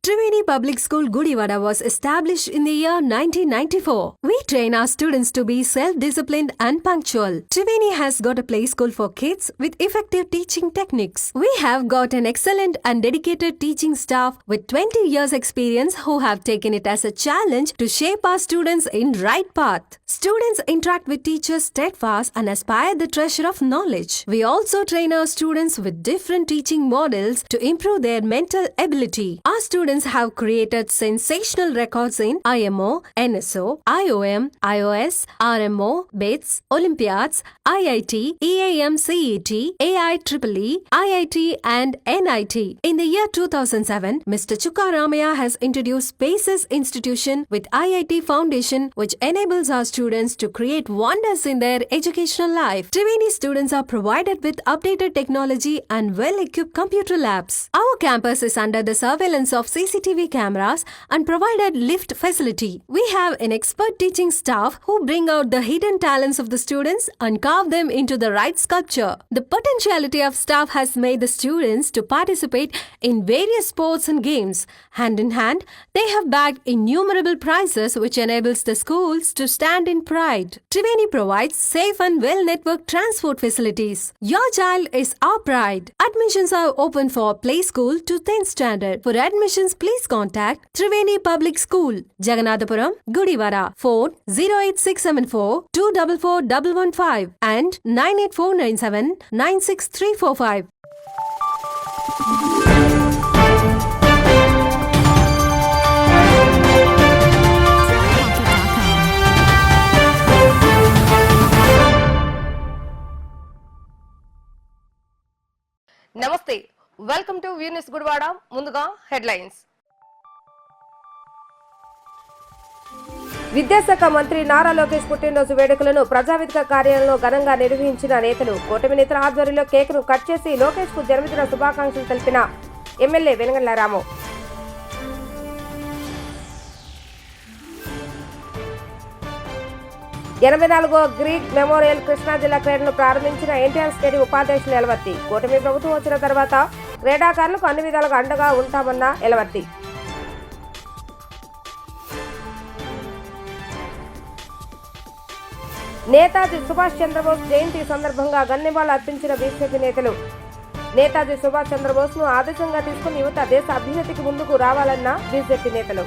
Triveni Public School Gudivada was established in the year 1994. We train our students to be self-disciplined and punctual. Triveni has got a play school for kids with effective teaching techniques. We have got an excellent and dedicated teaching staff with 20 years experience who have taken it as a challenge to shape our students in right path. Students interact with teachers steadfast and aspire the treasure of knowledge. We also train our students with different teaching models to improve their mental ability. Our students have created sensational records in IMO, NSO, IOM, IOS, RMO, BITS, Olympiads, IIT, EAM CET, AIEEE, IIT and NIT. In the year 2007, Mr. Chukka Ramaya has introduced Spaces Institution with IIT Foundation, which enables our students to create wonders in their educational life. Triveni students are provided with updated technology and well-equipped computer labs. Our campus is under the surveillance of CCTV cameras and provided lift facility. We have an expert teaching staff who bring out the hidden talents of the students and carve them into the right sculpture. The potentiality of staff has made the students to participate in various sports and games. Hand in hand, they have bagged innumerable prizes which enables the schools to stand in pride. Triveni provides safe and well-networked transport facilities. Your child is our pride. Admissions are open for play school to 10th standard. For admissions, please contact Triveni Public School, Jaganathapuram, Gudivada. Phone 08674 244115 and 98497 96345. నమస్తే, welcome to view news Gudivada. ముందుగా headlines. విద్యాశాఖ మంత్రి నారా లోకేష్ పుట్టినరోజు వేడుకలను ప్రజావేదిక కార్యాలయంలో ఘనంగా నిర్వహించిన నేతలు. కూటమి నేతల ఆధ్వర్యంలో కేకును కట్ చేసి లోకేష్ కు జన్మదిన శుభాకాంక్షలు తెలిపిన ఎమ్మెల్యే వెనగండ్ల రాము. ఎనభై 84వ గ్రీక్ మెమోరియల్ కృష్ణా జిల్లా క్రీడలను ప్రారంభించిన ఎన్టీఆర్ స్టేడియం ఉపాధ్యక్షులు ఎలవర్తి. కూటమి ప్రభుత్వం వచ్చిన తర్వాత క్రీడాకారులకు అన్ని విధాలుగా అండగా ఉంటామన్న ఎలవర్తి. నేతాజీ సుభాష్ చంద్రబోస్ జయంతి సందర్భంగా గన్నెబాలు అర్పించిన బీజేపీ నేతలు. నేతాజీ సుభాష్ చంద్రబోస్ ను ఆదర్శంగా తీసుకుని యువత దేశ అభివృద్ధికి ముందుకు రావాలన్న బీజేపీ నేతలు.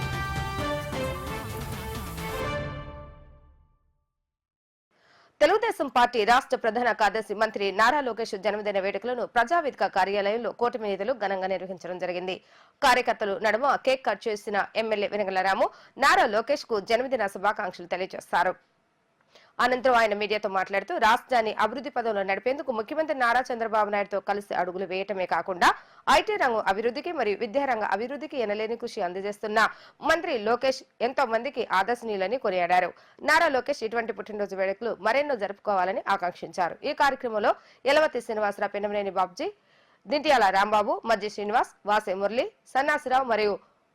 తెలుగుదేశం పార్టీ రాష్ట్ర ప్రధాన కార్యదర్శి మంత్రి నారా లోకేష్ జన్మదిన వేడుకలను ప్రజావేదిక కార్యాలయంలో కూటమి నేతలు ఘనంగా నిర్వహించడం జరిగింది. కార్యకర్తలు నడుమ కేక్ కట్ చేసిన ఎమ్మెల్యే వెనగండ్ల రాము నారా లోకేష్ కు జన్మదిన శుభాకాంక్షలు తెలియజేస్తారు. అనంతరం ఆయన మీడియాతో మాట్లాడుతూ రాష్ట్రాన్ని అభివృద్ధి పదంలో నడిపేందుకు ముఖ్యమంత్రి నారా చంద్రబాబు నాయుడుతో కలిసి అడుగులు వేయటమే కాకుండా ఐటీ రంగం అభివృద్ధికి మరియు విద్యారంగ అభివృద్ధికి ఎనలేని కృషి అందజేస్తున్న మంత్రి లోకేష్ ఎంతో మందికి ఆదర్శనీయులని కొనియాడారు. నారా లోకేష్ ఇటువంటి పుట్టినరోజు వేడుకలు మరెన్నో జరుపుకోవాలని ఆకాంక్షించారు. ఈ కార్యక్రమంలో యలవతి శ్రీనివాసరావు, పెనమనేని బాబ్జీ, దింటియాల రాంబాబు, మజ్జి శ్రీనివాస్, వాసే మురళి, సన్నాసిరావు మరియు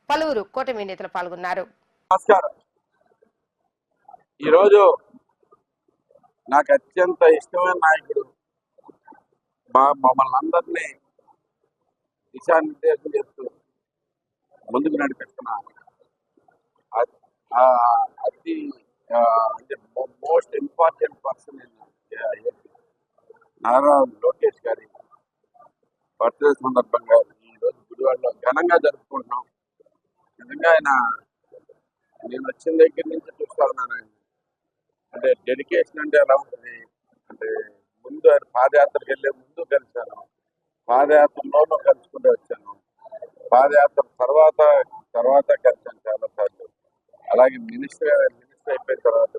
పలువురు కూటమి నేతలు పాల్గొన్నారు. నాకు అత్యంత ఇష్టమైన నాయకుడు, మమ్మల్ని అందరినీ దిశానిర్దేశం చేస్తూ ముందుకు నడిపిస్తున్న అతి అంటే most important person Nara Lokesh గారి బర్త్డే సందర్భంగా ఈరోజు గుడివాడలో ఘనంగా జరుపుకుంటున్నాం. నిజంగా ఆయన నేను వచ్చిన దగ్గర నుంచి చూస్తా ఉన్నాను. ఆయన అంటే డెడికేషన్ అంటే ఎలా ఉంటుంది అంటే, ముందు ఆయన పాదయాత్రకు వెళ్ళే ముందు కలిశాను, పాదయాత్రలోనూ కలుసుకుంటూ వచ్చాను, పాదయాత్ర తర్వాత కలిశాను చాలాసార్లు. అలాగే మినిస్టర్ అయిపోయిన తర్వాత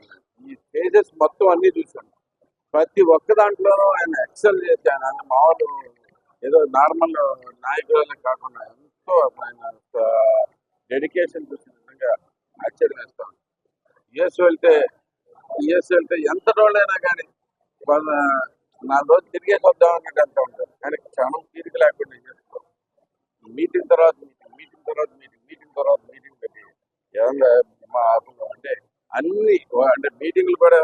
ఈ స్టేజెస్ మొత్తం అన్నీ చూశాను. ప్రతి ఒక్క దాంట్లోనూ ఆయన ఎక్సెల్ చేశాను. ఆయన మామూలు ఏదో నార్మల్ నాయకులనే కాకుండా ఎంతో ఆయన డెడికేషన్ చూసి నిజంగా ఆశ్చర్యం వేస్తాను. యుఎస్ వెళ్తే ఎంత రోజులైనా కానీ 4 రోజులు తిరిగేసి వద్దాం అన్నట్టు అంటూ ఉంటారు. కానీ క్షణం తీరిక లేకుండా మీటింగ్ తర్వాత మీటింగ్ పెట్టి ఏమన్నా అంటే అన్ని అంటే మీటింగ్లు కూడా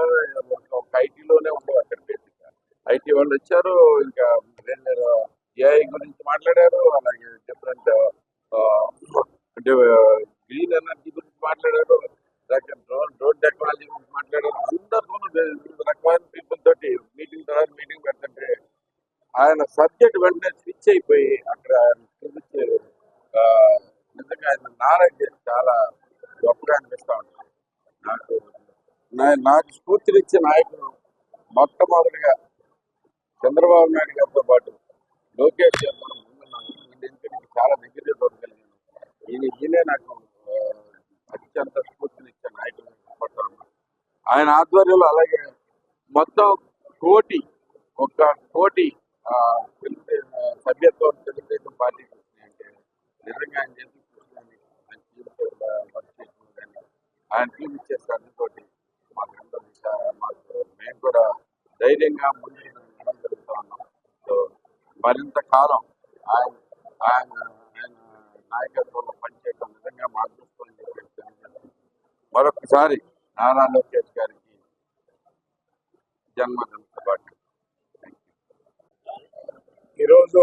ఒక ఐటీలోనే ఉండవు. అక్కడ బేసిక్గా ఐటీ వాళ్ళు వచ్చారు, ఇంకా ఏఐ గురించి మాట్లాడారు. అలాగే డిఫరెంట్ అంటే గ్రీన్ ఎనర్జీ గురించి మాట్లాడారు, డ్రోన్ టెక్నాలజీ గురించి మాట్లాడారు. అందరితోనూ వివిధ రకమైన పీపుల్ తోటి మీటింగ్ తర్వాత మీటింగ్ పెడుతుంటే ఆయన సబ్జెక్ట్ వెంటనే స్విచ్ అయిపోయి అక్కడ చూపించారు. నిజంగా ఆయన నాలెడ్జ్ చాలా గొప్పగా అనిపిస్తూ ఉంటారు. నాకు స్ఫూర్తినిచ్చే నాయకులు మొట్టమొదటిగా చంద్రబాబు నాయుడు గారితో పాటు లోకేష్ గారు మనం ముందున్నాను. ఎందుకంటే చాలా దగ్గరగా చూడగలిగాను. ఈయనే నాకు అత్యంత స్ఫూర్తినిచ్చే నాయకులు పడుతున్నాను. ఆయన ఆధ్వర్యంలో అలాగే మొత్తం ఒక కోటి సభ్యత్వం తెలుగుదేశం పార్టీకి వచ్చినాయంటే నిజంగా ఆయన చేసిన కృషి కానీ ఆయన జీవితంలో వర్క్ చేసిన కానీ ఆయన చూపించే శ్రద్ధతోటి మేము కూడా ధైర్యంగా ముందుకు వెళ్ళడం జరుగుతూ ఉన్నాం. సో మరింత కాలం ఆయన ఆయన ఆయన నాయకత్వంలో పనిచేయడం నిజంగా మా అదృష్టం అని చెప్పి మరొకసారి నారా లోకేష్ గారికి జన్మదిన శుభాకాంక్షలు. ఈరోజు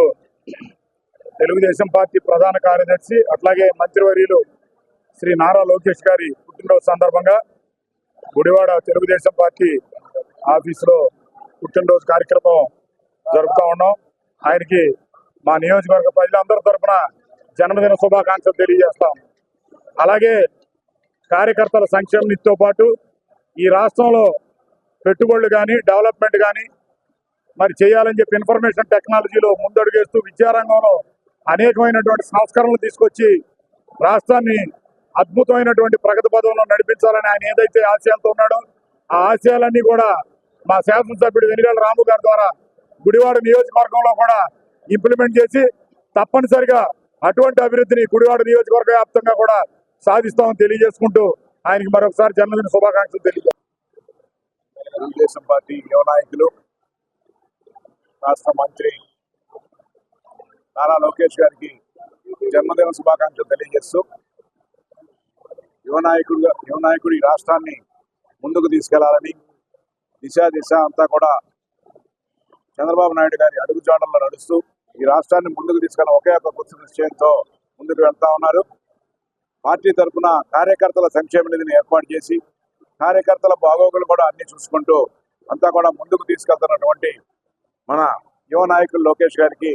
తెలుగుదేశం పార్టీ ప్రధాన కార్యదర్శి అట్లాగే మంత్రివర్యులు శ్రీ నారా లోకేష్ గారి పుట్టినరోజు సందర్భంగా గుడివాడ తెలుగుదేశం పార్టీ ఆఫీసులో పుట్టినరోజు కార్యక్రమం జరుపుతూ ఉన్నాం. ఆయనకి మా నియోజకవర్గ ప్రజలందరి తరఫున జన్మదిన శుభాకాంక్షలు తెలియజేస్తాం. అలాగే కార్యకర్తల సంక్షేమ నిధితో పాటు ఈ రాష్ట్రంలో పెట్టుబడులు కానీ డెవలప్మెంట్ కానీ మరి చేయాలని చెప్పి ఇన్ఫర్మేషన్ టెక్నాలజీలో ముందడుగేస్తూ విద్యారంగంలో అనేకమైనటువంటి సంస్కరణలు తీసుకొచ్చి రాష్ట్రాన్ని అద్భుతమైనటువంటి ప్రగతి పదంలో నడిపించాలని ఆయన ఏదైతే ఆశయాలతో ఉన్నాడో ఆ ఆశయాలన్నీ కూడా మా శాసనసభ్యుడు వెనిగళ్ల రాము గారి ద్వారా గుడివాడ నియోజకవర్గంలో కూడా ఇంప్లిమెంట్ చేసి తప్పనిసరిగా అటువంటి అభివృద్ధిని గుడివాడ నియోజకవర్గ వ్యాప్తంగా కూడా సాధిస్తామని తెలియజేసుకుంటూ ఆయనకి మరొకసారి జన్మదిన శుభాకాంక్షలు తెలియజేస్తాం. తెలుగుదేశం పార్టీ యువ నాయకులు రాష్ట్ర మంత్రి నారా లోకేష్ గారికి జన్మదిన శుభాకాంక్షలు తెలియజేస్తూ యువ నాయకుడు ఈ రాష్ట్రాన్ని ముందుకు తీసుకెళ్లాలని దిశ అంతా కూడా చంద్రబాబు నాయుడు గారి అడుగుజాడల్లో నడుస్తూ ఈ రాష్ట్రాన్ని ముందుకు తీసుకెళ్ళిన ఒకే ఒక కృషి నిశ్చయంతో ముందుకు వెళ్తా ఉన్నారు. పార్టీ తరఫున కార్యకర్తల సంక్షేమ నిధిని ఏర్పాటు చేసి కార్యకర్తల బాగోగులు కూడా అన్ని చూసుకుంటూ అంతా కూడా ముందుకు తీసుకెళ్తున్నటువంటి మన యువ నాయకులు లోకేష్ గారికి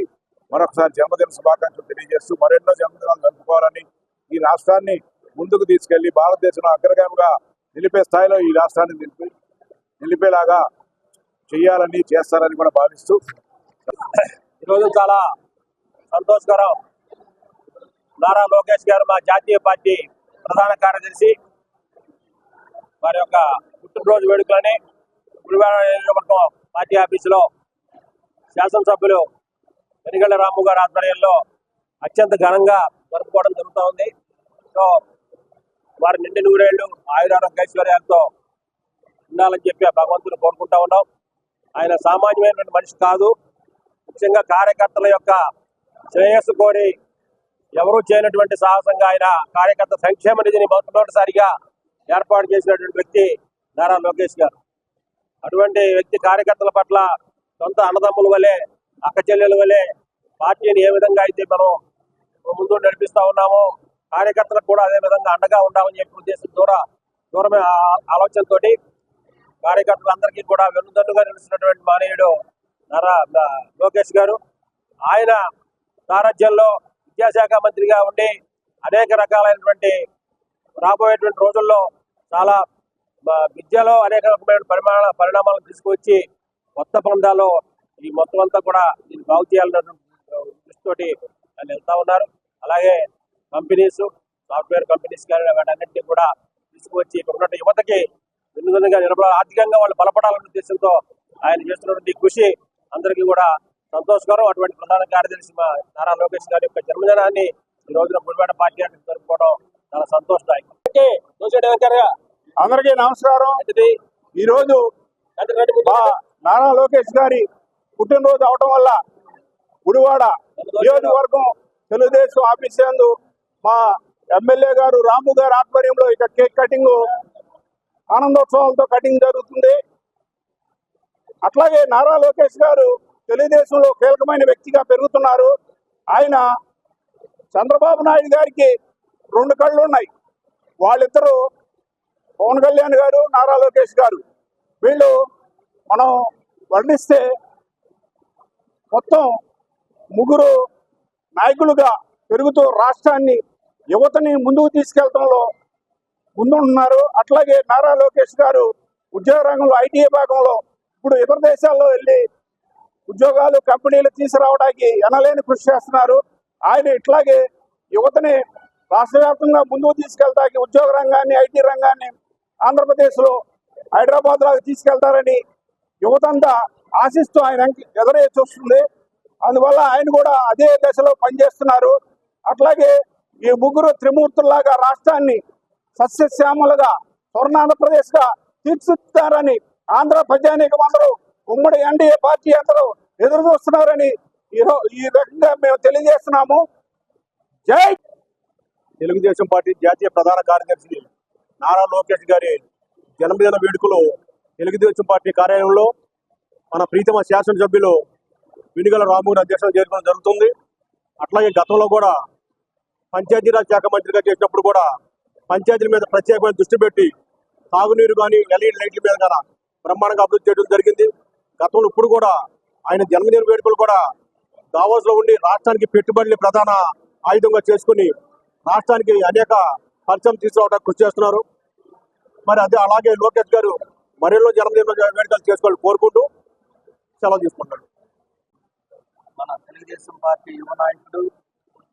మరొకసారి జన్మదిన శుభాకాంక్షలు తెలియజేస్తూ మరెన్నో జన్మదినాలు జరుపుకోవాలని ఈ రాష్ట్రాన్ని ముందుకు తీసుకెళ్లి భారతదేశంలో అగ్రగామిగా నిలిపే స్థాయిలో ఈ రాష్ట్రాన్ని నిలిపేలాగా చేయాలని చేస్తారని కూడా భావిస్తూ ఈరోజు చాలా సంతోషకరం. నారా లోకేష్ గారు మా జాతీయ పార్టీ ప్రధాన కార్యదర్శి వారి యొక్క పుట్టినరోజు వేడుకలని గుడివాడ నియోజకవర్గం పార్టీ ఆఫీసులో శాసనసభ్యులు వెనిగళ్ల రాము గారి ఆధ్వర్యంలో అత్యంత ఘనంగా జరుపుకోవడం జరుగుతూ ఉంది. సో వారి నిండి నూరేళ్లు ఆయురారోగ్య ఐశ్వర్యాలతో ఉండాలని చెప్పి ఆ భగవంతుని కోరుకుంటా ఉన్నాం. ఆయన సామాన్యమైనటువంటి మనిషి కాదు. ముఖ్యంగా కార్యకర్తల యొక్క శ్రేయస్సు కోరి ఎవరూ చేయనటువంటి సాహసంగా ఆయన కార్యకర్త సంక్షేమ నిధిని మొట్టమొదటిసారిగా ఏర్పాటు చేసినటువంటి వ్యక్తి నారా లోకేష్ గారు. అటువంటి వ్యక్తి కార్యకర్తల పట్ల సొంత అన్నదమ్ముల వలె అక్క చెల్లెల వలె పార్టీని ఏ విధంగా అయితే మనం ముందు నడిపిస్తా ఉన్నామో కార్యకర్తలకు కూడా అదే విధంగా అండగా ఉండాలని చెప్పి ఉద్దేశం దూరమే ఆలోచనతో కార్యకర్తలందరికీ కూడా వెన్నుదన్నుగా నిలిచినటువంటి మానవుడు నారా లోకేష్ గారు. ఆయన సారథ్యంలో విద్యాశాఖ మంత్రిగా ఉండి అనేక రకాలైనటువంటి రాబోయేటువంటి రోజుల్లో చాలా విద్యలో అనేక రకమైన పరిణామాలను తీసుకొచ్చి కొత్త పందాలో ఈ మొత్తం అంతా కూడా దీన్ని బాగు చేయాలన్నటువంటి దృష్టితోటి ఆయన వెళ్తా ఉన్నారు. అలాగే కంపెనీస్ సాఫ్ట్వేర్ కంపెనీస్ కానీ వాటన్నింటినీ కూడా తీసుకువచ్చి ఇక్కడ ఉన్న యువతకి వెన్నుదన్నుగా నిలబడాలి, ఆర్థికంగా వాళ్ళు బలపడాలన్న ఉద్దేశంతో ఆయన చేస్తున్నటువంటి కృషి అందరికీ కూడా సంతోషకరం. అటువంటి ప్రధాన కార్యదర్శి నారా లోకేష్ గారి యొక్క జన్మదినాన్ని ఈ రోజున గుడివాడ పార్టీ జరుపుకోవడం చాలా సంతోషదాయకం. అందరికీ నమస్కారం. ఈ రోజు నారా లోకేష్ గారి పుట్టినరోజు అవడం వల్ల గుడివాడ నియోజకవర్గం తెలుగుదేశం ఆఫీస్ యందు మా ఎమ్మెల్యే గారు రాము గారి ఆధ్వర్యంలో ఇక కేక్ కటింగ్ ఆనందోత్సవాలతో కటింగ్ జరుగుతుంది. అట్లాగే నారా లోకేష్ గారు తెలుగుదేశంలో కీలకమైన వ్యక్తిగా పెరుగుతున్నారు. ఆయన చంద్రబాబు నాయుడు గారికి రెండు కళ్ళు ఉన్నాయి. వాళ్ళిద్దరూ పవన్ కళ్యాణ్ గారు, నారా లోకేష్ గారు, వీళ్ళు మనం వర్ణిస్తే మొత్తం ముగ్గురు నాయకులుగా పెరుగుతూ రాష్ట్రాన్ని, యువతని ముందుకు తీసుకెళ్లడంలో ముందుంటున్నారు. అట్లాగే నారా లోకేష్ గారు ఉద్యోగ రంగంలో, ఐటీ విభాగంలో ఇప్పుడు ఇతర దేశాల్లో వెళ్ళి ఉద్యోగాలు, కంపెనీలు తీసుకురావడానికి ఎనలేని కృషి చేస్తున్నారు. ఆయన ఇట్లాగే యువతని రాష్ట్ర వ్యాప్తంగా ముందుకు తీసుకెళ్తాకి ఉద్యోగ రంగాన్ని, ఐటీ రంగాన్ని ఆంధ్రప్రదేశ్లో, హైదరాబాద్ లాగా తీసుకెళ్తారని యువతంతా ఆశిస్తూ ఆయన ఎదురే చూస్తుంది. అందువల్ల ఆయన కూడా అదే దశలో పనిచేస్తున్నారు. అట్లాగే ఈ ముగ్గురు త్రిమూర్తుల్లాగా రాష్ట్రాన్ని సస్యశ్యామలుగా స్వర్ణాంధ్రప్రదేశ్గా తీర్చిదిద్దారని ఆంధ్ర ప్రజానీకం అందరూ, ఉమ్మడి ఎన్డీఏ పార్టీ అందరూ ఎదురు చూస్తున్నారని ఈ రకంగా మేము తెలియజేస్తున్నాము. జై తెలుగుదేశం పార్టీ జాతీయ ప్రధాన కార్యదర్శి నారా లోకేష్ గారి జన్మదిన వేడుకలు తెలుగుదేశం పార్టీ కార్యాలయంలో మన ప్రీతమ శాసనసభ్యులు వినుగల రామూరి అధ్యక్షతన జరగడం జరుగుతుంది. అట్లాగే గతంలో కూడా పంచాయతీరాజ్ శాఖ మంత్రిగా చేసినప్పుడు కూడా పంచాయతీల మీద ప్రత్యేకమైన దృష్టి పెట్టి తాగునీరు కానీ, ఎల్ఈడి లైట్ల మీద కానీ బ్రహ్మాండంగా అభివృద్ధి చేయడం జరిగింది. గతంలో ఇప్పుడు కూడా ఆయన జన్మదిన వేడుకలు కూడా దావోస్ లో ఉండి రాష్ట్రానికి పెట్టుబడులు ప్రధాన ఆయుధంగా చేసుకుని రాష్ట్రానికి అనేక పరిశ్రమ తీసుకురావడానికి కృషి చేస్తున్నారు. మరి అదే అలాగే లోకేష్ గారు మరెన్నో జన్మదిన వేడుకలు చేసుకోవాలని కోరుకుంటూ సెలవు తీసుకుంటారు. మన తెలుగుదేశం పార్టీ యువ నాయకుడు,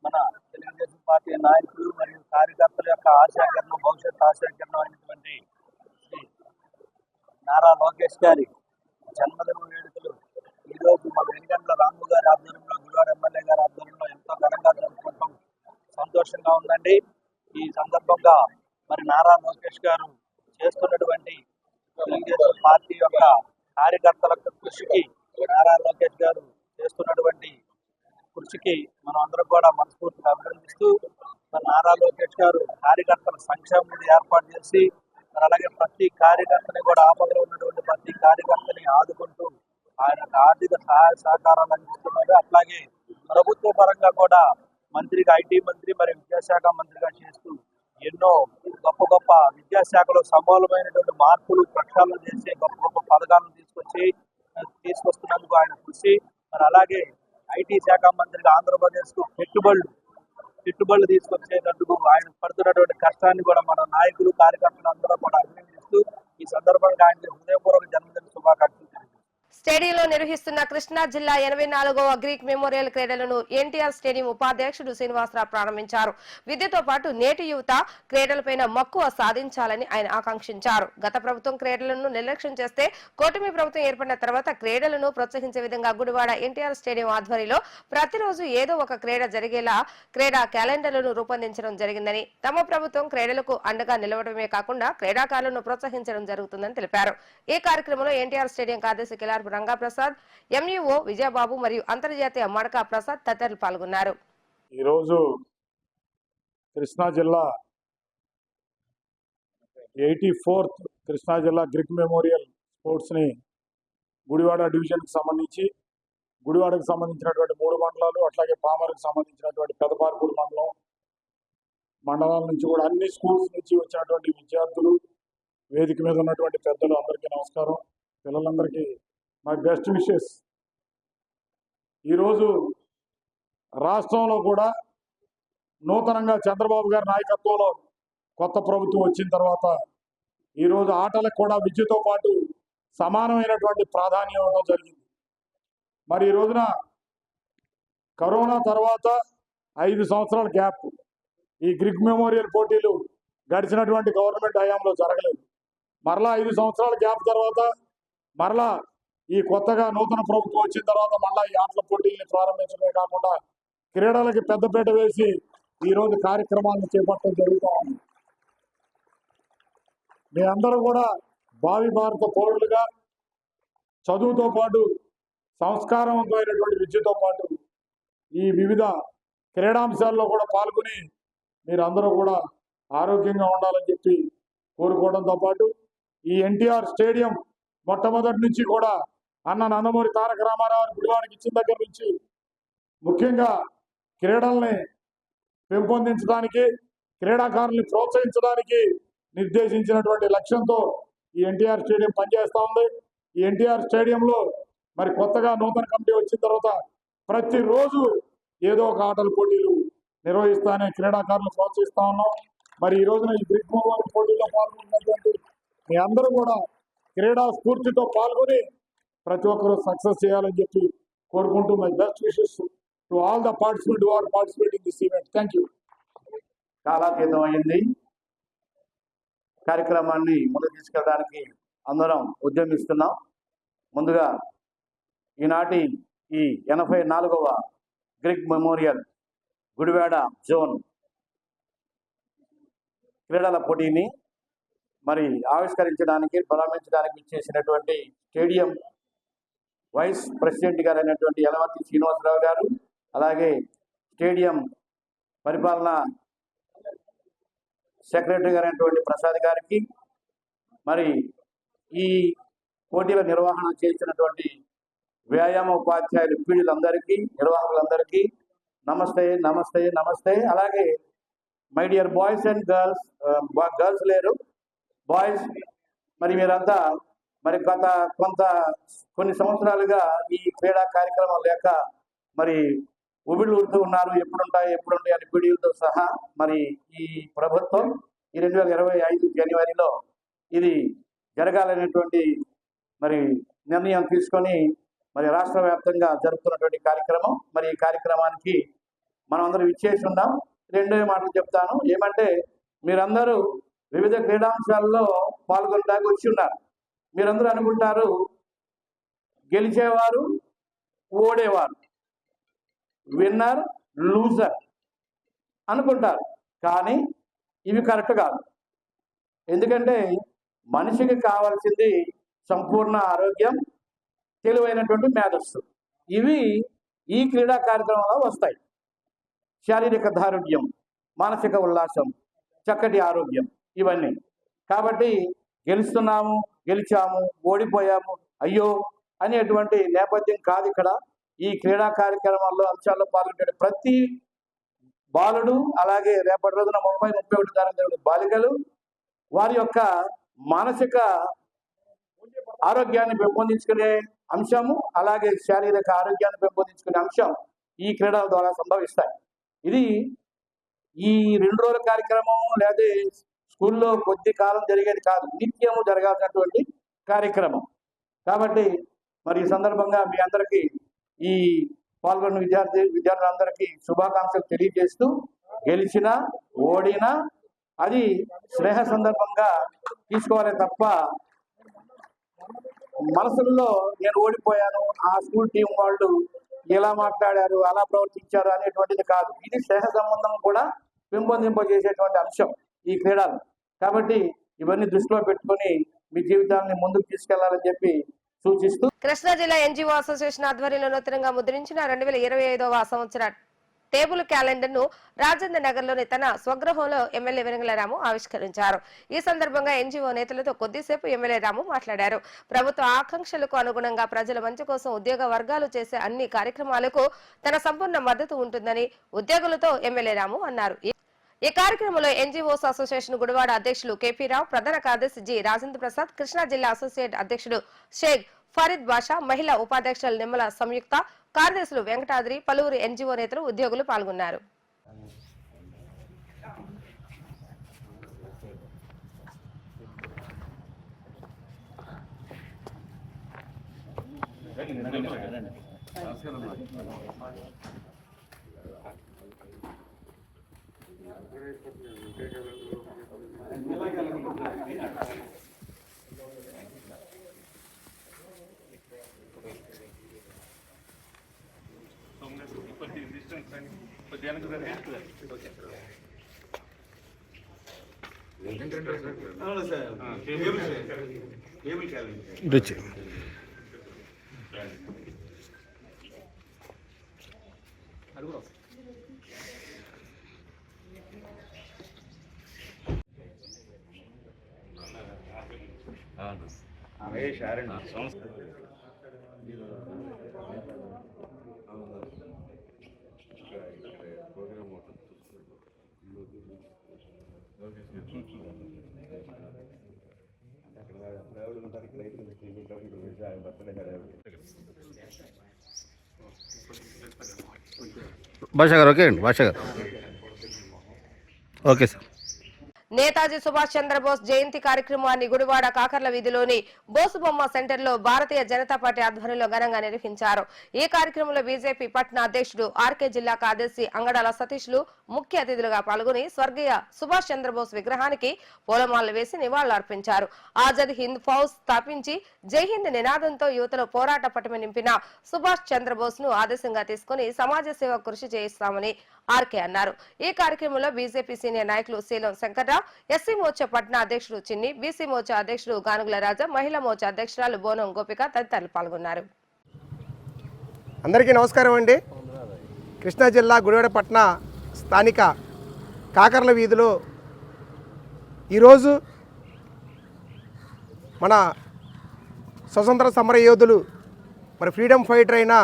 మన తెలుగుదేశం పార్టీ నాయకులు మరియు కార్యకర్తల యొక్క ఆశాకరణం, భవిష్యత్ ఆశాకరణం అయినటువంటి శ్రీ నారా లోకేష్ గారి జన్మదిన వేడుకలు ఈరోజు మన వెనుగండ్ల రాము గారి ఆధ్వర్యంలో, గుడివాడ ఎమ్మెల్యే గారి ఆధ్వర్యంలో ఎంతో ఘనంగా జరుపుకోవడం సంతోషంగా ఉందండి. ఈ సందర్భంగా మరి నారా లోకేష్ గారు చేస్తున్నటువంటి తెలుగుదేశం పార్టీ యొక్క కార్యకర్తల కృషికి, నారా లోకేష్ గారు చేస్తున్నటువంటి కృషికి మనం అందరం కూడా మనస్ఫూర్తిగా అభినందిస్తూ, మరి నారా లోకేష్ గారు కార్యకర్తల సంక్షేమం మీద ఏర్పాటు చేసి, మరి అలాగే ప్రతి కార్యకర్తని కూడా, ఆపదలో ఉన్నటువంటి ప్రతి కార్యకర్తని ఆదుకుంటూ ఆయన ఆర్థిక సహాయ సహకారాలు అందిస్తున్నారు. అట్లాగే ప్రభుత్వ పరంగా కూడా మంత్రిగా, ఐటీ మంత్రి మరియు విద్యాశాఖ మంత్రిగా చేస్తూ ఎన్నో గొప్ప గొప్ప విద్యాశాఖలో సమూలమైనటువంటి మార్పులు, ప్రక్షాళన చేసి గొప్ప గొప్ప పథకాలను తీసుకొస్తున్నందుకు ఆయన కృషి, మరి అలాగే ఐటీ శాఖ మంత్రిగా ఆంధ్రప్రదేశ్ కు పెట్టుబడులు తీసుకొచ్చేటందుకు ఆయన పడుతున్నటువంటి కష్టాన్ని కూడా మన నాయకులు, కార్యకర్తలు అందరూ కూడా అభినందిస్తూ ఈ సందర్భంగా ఆయనకి హృదయపూర్వక జన్మదిన శుభాకాంక్షలు. స్టేడియంలో నిర్వహిస్తున్న కృష్ణా జిల్లా 84వ గ్రీక్ మెమోరియల్ క్రీడలను ఎన్టీఆర్ స్టేడియం ఉపాధ్యక్షుడు శ్రీనివాసరావు ప్రారంభించారు. విద్యతో పాటు నేటి యువత క్రీడలపైన మక్కువ సాధించాలని ఆయన ఆకాంక్షించారు. గత ప్రభుత్వం క్రీడలను నిర్లక్ష్యం చేస్తే కూటమి ప్రభుత్వం ఏర్పడిన తర్వాత క్రీడలను ప్రోత్సహించే విధంగా గుడివాడ ఎన్టీఆర్ స్టేడియం ఆధ్వర్యంలో ప్రతిరోజు ఏదో ఒక క్రీడ జరిగేలా క్రీడా క్యాలెండర్లను రూపొందించడం జరిగిందని, తమ ప్రభుత్వం క్రీడలకు అండగా నిలవడమే కాకుండా క్రీడాకారులను ప్రోత్సహించడం జరుగుతుందని తెలిపారు. ఈ కార్యక్రమంలో ఎన్టీఆర్ స్టేడియం కార్యదర్శి కిలార్పు రంగాప్రసాద్, ఎంఈఓ విజయబాబు మరియు అంతర్జాతీయ మడకా ప్రసాద్ తదితరులు పాల్గొన్నారు. ఈరోజు కృష్ణా జిల్లా 84th కృష్ణా జిల్లా గ్రీక్ మెమోరియల్ స్పోర్ట్స్ని గుడివాడ డివిజన్కి సంబంధించి, గుడివాడకు సంబంధించినటువంటి 3 మండలాలు, అట్లాగే పామర్కు సంబంధించినటువంటి పెదపార్పూర్ మండలాల నుంచి కూడా అన్ని స్కూల్స్ నుంచి వచ్చినటువంటి విద్యార్థులు, వేదిక మీద ఉన్నటువంటి పెద్దలు అందరికీ నమస్కారం. పిల్లలందరికీ మై బెస్ట్ విషెస్. ఈరోజు రాష్ట్రంలో కూడా నూతనంగా చంద్రబాబు గారి నాయకత్వంలో కొత్త ప్రభుత్వం వచ్చిన తర్వాత ఈరోజు ఆటలకు కూడా విద్యతో పాటు సమానమైనటువంటి ప్రాధాన్యం ఇవ్వడం జరిగింది. మరి ఈ రోజున కరోనా తర్వాత 5 సంవత్సరాల గ్యాప్, ఈ గ్రీక్ మెమోరియల్ పోటీలు గడిచినటువంటి గవర్నమెంట్ హయాంలో జరగలేదు. మరలా 5 సంవత్సరాల గ్యాప్ తర్వాత మరలా ఈ కొత్తగా నూతన ప్రభుత్వం వచ్చిన తర్వాత మళ్ళా ఈ ఆటల పోటీల్ని ప్రారంభించడమే కాకుండా క్రీడలకి పెద్దపీట వేసి ఈరోజు కార్యక్రమాలను చేపట్టడం జరుగుతూ ఉంది. మీ అందరూ కూడా భావి భారత పౌరులుగా చదువుతో పాటు సంస్కారవంతమైనటువంటి విద్యతో పాటు ఈ వివిధ క్రీడాంశాల్లో కూడా పాల్గొని మీరందరూ కూడా ఆరోగ్యంగా ఉండాలని చెప్పి కోరుకోవడంతో పాటు ఈ ఎన్టీఆర్ స్టేడియం మొట్టమొదటి నుంచి కూడా అన్న నందమూరి తారక రామారావు గుడివాడకి ఇచ్చిన దగ్గర నుంచి ముఖ్యంగా క్రీడల్ని పెంపొందించడానికి, క్రీడాకారుల్ని ప్రోత్సహించడానికి నిర్దేశించినటువంటి లక్ష్యంతో ఈ ఎన్టీఆర్ స్టేడియం పనిచేస్తూ ఉంది. ఈ ఎన్టీఆర్ స్టేడియంలో మరి కొత్తగా నూతన కమిటీ వచ్చిన తర్వాత ప్రతిరోజు ఏదో ఒక ఆటల పోటీలు నిర్వహిస్తానే క్రీడాకారులు ప్రోత్సహిస్తా ఉన్నాం. మరి ఈ రోజున ఈ గ్రిడ్ మూవ్మెంట్ పోటీలో పాల్గొన్నటువంటి మీ అందరూ కూడా క్రీడా స్ఫూర్తితో పాల్గొని ప్రతి ఒక్కరూ సక్సెస్ చేయాలని చెప్పి కోరుకుంటూ my best wishes to all the participant who are participating this event. Thank you. కాలాతీతం అయింది. కార్యక్రమాన్ని ముందుకు తీసుకెళ్ళడానికి అందరం ఉద్యమిస్తున్నాం. ముందుగా ఈనాటి ఈ 84వ గ్రిగ్ మెమోరియల్ గుడివాడ జోన్ క్రీడల పోటీని మరి ఆవిష్కరించడానికి ప్రారంభించడానికి ఇచ్చేసినటువంటి స్టేడియం వైస్ ప్రెసిడెంట్ గారు అయినటువంటి యలవర్తి శ్రీనివాసరావు గారు, అలాగే స్టేడియం పరిపాలన సెక్రటరీ గారు అయినటువంటి ప్రసాద్ గారికి, మరి ఈ పోటీల నిర్వహణ చేసినటువంటి వ్యాయామ ఉపాధ్యాయులు పీడులందరికీ, నిర్వాహకులందరికీ నమస్తే నమస్తే నమస్తే. అలాగే my dear boys and girls, girls లేరు, బాయ్స్, మరి మీరంతా మరి కొన్ని సంవత్సరాలుగా ఈ క్రీడా కార్యక్రమం లేక మరి ఉబిళ్ళు ఊరుతూ ఉన్నారు. ఎప్పుడుంటాయి అని పీడిలతో సహా మరి ఈ ప్రభుత్వం ఈ 2025 జనవరిలో ఇది జరగాలనేటువంటి మరి నిర్ణయం తీసుకొని మరి రాష్ట్ర వ్యాప్తంగా జరుపుతున్నటువంటి కార్యక్రమం. మరి ఈ కార్యక్రమానికి మనం అందరం ఇచ్చేసి ఉన్నాం. రెండో మాటలు చెప్తాను. ఏమంటే మీరందరూ వివిధ క్రీడాంశాల్లో పాల్గొనడానికి వచ్చి ఉన్నారు. మీరందరూ అనుకుంటారు గెలిచేవారు ఓడేవారు, విన్నర్ లూజర్ అనుకుంటారు. కానీ ఇవి కరెక్ట్ కాదు. ఎందుకంటే మనిషికి కావాల్సింది సంపూర్ణ ఆరోగ్యం, తెలివైనటువంటి మేధస్సు. ఇవి ఈ క్రీడా కార్యక్రమంలో వస్తాయి. శారీరక దారుఢ్యం, మానసిక ఉల్లాసం, చక్కటి ఆరోగ్యం, ఇవన్నీ. కాబట్టి గెలిచాము, ఓడిపోయాము, అయ్యో అనేటువంటి నేపథ్యం కాదు ఇక్కడ. ఈ క్రీడా కార్యక్రమాల్లో అంశాల్లో పాల్గొనే ప్రతి బాలుడు, అలాగే రేపటి రోజున 30-31 తరగతి బాలికలు వారి యొక్క మానసిక ఆరోగ్యాన్ని పెంపొందించుకునే అంశము, అలాగే శారీరక ఆరోగ్యాన్ని పెంపొందించుకునే అంశం ఈ క్రీడల ద్వారా సంభవిస్తాయి. ఇది ఈ 2 రోజుల కార్యక్రమం లేదా స్కూల్లో కొద్ది కాలం జరిగేది కాదు, నిత్యము జరగాల్సినటువంటి కార్యక్రమం. కాబట్టి మరి ఈ సందర్భంగా మీ అందరికీ ఈ పాల్గొన్న విద్యార్థులందరికీ శుభాకాంక్షలు తెలియజేస్తూ, గెలిచినా ఓడినా అది స్నేహ సందర్భంగా తీసుకోవాలి తప్ప మనసుల్లో నేను ఓడిపోయాను, ఆ స్కూల్ టీం వాళ్ళు ఎలా మాట్లాడారు, అలా ప్రవర్తించారు అనేటువంటిది కాదు. ఇది స్నేహ సంబంధం కూడా పెంపొందింపజేసేటువంటి అంశం ఈ క్రీడలు. కాబట్టి ఇవన్నీ దృష్టిలో పెట్టుకొని మీ జీవితాన్ని ముందుకు తీసుకెళ్లాలని చెప్పి సూచిస్తూ, కృష్ణా జిల్లా ఎన్జిఓ అసోసియేషన్ ఆధ్వర్యంలో నూతనంగా ముద్రించిన 2025వ సంవత్సర టేబుల్ క్యాలెండర్ ను రాజేంద్ర నగర్ లోని తన స్వగృహంలో ఎమ్మెల్యే వెనుగల రాము ఆవిష్కరించారు. ఈ సందర్భంగా ఎన్జిఓ నేతలతో కొద్దిసేపు ఎమ్మెల్యే రాము మాట్లాడారు. ప్రభుత్వ ఆకాంక్షలకు అనుగుణంగా ప్రజల మంచి కోసం ఉద్యోగ వర్గాలు చేసే అన్ని కార్యక్రమాలకు తన సంపూర్ణ మద్దతు ఉంటుందని ఉద్యోగులతో ఎమ్మెల్యే రాము అన్నారు. ఈ కార్యక్రమంలో ఎన్జిఓస్ అసోసియేషన్ గుడివాడ అధ్యక్షులు కేపీ రావు, ప్రధాన కార్యదర్శి జి రాజేంద్ర ప్రసాద్, కృష్ణా జిల్లా అసోసియేట్ అధ్యక్షుడు షేక్ ఫరీద్ బాషా, మహిళా ఉపాధ్యక్షులు నిమ్మల సంయుక్త, కార్యదర్శులు వెంకటాద్రి, పలువురు ఎన్జిఓ నేతలు, ఉద్యోగులు పాల్గొన్నారు. భాష గారు ఓకే అండి, భాష గారు ఓకే సార్. నేతాజీ సుభాష్ చంద్రబోస్ జయంతి కార్యక్రమాన్ని గుడివాడ కాకర్ల వీధిలోని బోసుబొమ్మ సెంటర్ లో భారతీయ జనతా పార్టీ ఆధ్వర్యంలో ఘనంగా నిర్వహించారు. ఈ కార్యక్రమంలో బీజేపీ పట్న అధ్యక్షుడు ఆర్కే జిల్లా కార్యదర్శి అంగడాల సతీష్లు ముఖ్య అతిథులుగా పాల్గొని స్వర్గీయ సుభాష్ చంద్రబోస్ విగ్రహానికి పూలమాలలు వేసి నివాళులర్పించారు. ఆజాద్ హింద్ ఫౌజ్ స్థాపించి జై హింద్ నినాదంతో యువతలో పోరాట పటిమ నింపిన సుభాష్ చంద్రబోస్ ను ఆదర్శంగా తీసుకుని సమాజ సేవ కృషి చేయిస్తామని ఆర్కే అన్నారు. ఈ కార్యక్రమంలో బీజేపీ సీనియర్ నాయకులు శీలం శంకర్రావు, ఎస్సీ మోర్చా పట్నా అధ్యక్షుడు చిన్ని, బీసీ మోర్చా అధ్యక్షుడు గానుగుల రాజా, మహిళా మోర్చా అధ్యక్షురాలు బోనం గోపిక తదితరులు పాల్గొన్నారు. అందరికీ నమస్కారం అండి. కృష్ణా జిల్లా గుడివాడ పట్న స్థానిక కాకర్ల వీధిలో ఈరోజు మన స్వతంత్ర సమర యోధులు మరి ఫ్రీడమ్ ఫైటర్ అయిన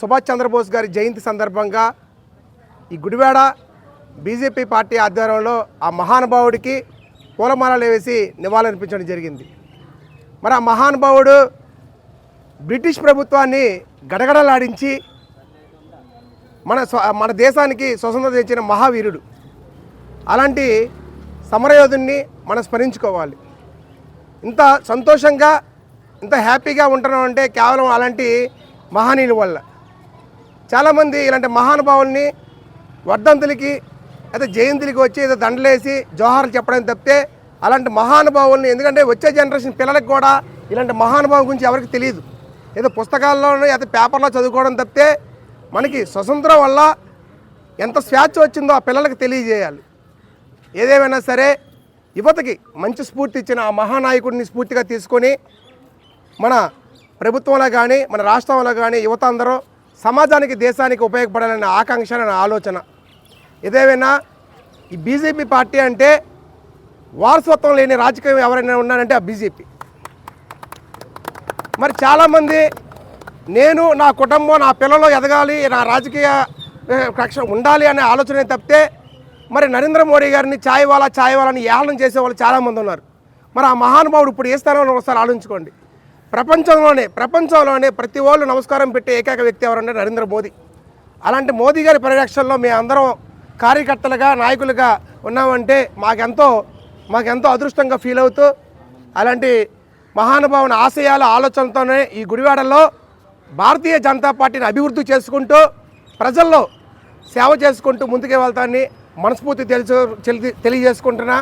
సుభాష్ చంద్రబోస్ గారి జయంతి సందర్భంగా ఈ గుడివాడ బీజేపీ పార్టీ ఆధ్వర్యంలో ఆ మహానుభావుడికి పూలమాలలు వేసి నివాళులర్పించడం జరిగింది. మరి ఆ మహానుభావుడు బ్రిటిష్ ప్రభుత్వాన్ని గడగడలాడించి మన దేశానికి స్వతంత్రం తెచ్చిన మహావీరుడు. అలాంటి సమరయోధుని మనం స్మరించుకోవాలి. ఇంత సంతోషంగా ఇంత హ్యాపీగా ఉంటున్నాం అంటే కేవలం అలాంటి మహనీయుల వల్ల. చాలామంది ఇలాంటి మహానుభావుల్ని వర్ధంతులకి అయితే జయంతులకి వచ్చి ఏదో దండలేసి జోహార్లు చెప్పడం తప్పితే అలాంటి మహానుభావుల్ని, ఎందుకంటే వచ్చే జనరేషన్ పిల్లలకు కూడా ఇలాంటి మహానుభావం గురించి ఎవరికి తెలియదు. ఏదో పుస్తకాల్లోనూ ఏదో పేపర్లో చదువుకోవడం తప్పితే మనకి స్వతంత్రం వల్ల ఎంత స్వేచ్ఛ వచ్చిందో ఆ పిల్లలకు తెలియజేయాలి. ఏదేమైనా సరే యువతకి మంచి స్ఫూర్తి ఇచ్చిన ఆ మహానాయకుడిని స్ఫూర్తిగా తీసుకొని మన ప్రభుత్వంలో కానీ మన రాష్ట్రంలో కానీ యువత అందరూ సమాజానికి దేశానికి ఉపయోగపడాలనే ఆకాంక్ష, నా ఆలోచన. ఏదేమైనా ఈ బీజేపీ పార్టీ అంటే వారసత్వం లేని రాజకీయం ఎవరైనా ఉన్నారంటే ఆ బీజేపీ. మరి చాలామంది నేను నా కుటుంబం నా పిల్లలు ఎదగాలి, నా రాజకీయ కక్ష ఉండాలి అనే ఆలోచన తప్పితే మరి నరేంద్ర మోడీ గారిని ఛాయ్ వాలాని ఏళనం చేసేవాళ్ళు చాలామంది ఉన్నారు. మరి ఆ మహానుభావుడు ఇప్పుడు ఏ స్థానంలో ఒకసారి ఆలోచించుకోండి. ప్రపంచంలోనే ప్రతి వాళ్ళు నమస్కారం పెట్టే ఏకైక వ్యక్తి ఎవరంటే నరేంద్ర మోదీ. అలాంటి మోదీ గారి పరిరక్షణలో మేము అందరం కార్యకర్తలుగా నాయకులుగా ఉన్నామంటే మాకెంతో అదృష్టంగా ఫీల్ అవుతూ అలాంటి మహానుభావుని ఆశయాల ఆలోచనతోనే ఈ గుడివాడలో భారతీయ జనతా పార్టీని అభివృద్ధి చేసుకుంటూ ప్రజల్లో సేవ చేసుకుంటూ ముందుకు వెళ్తానని మనస్ఫూర్తి తెలియజేసుకుంటున్నా.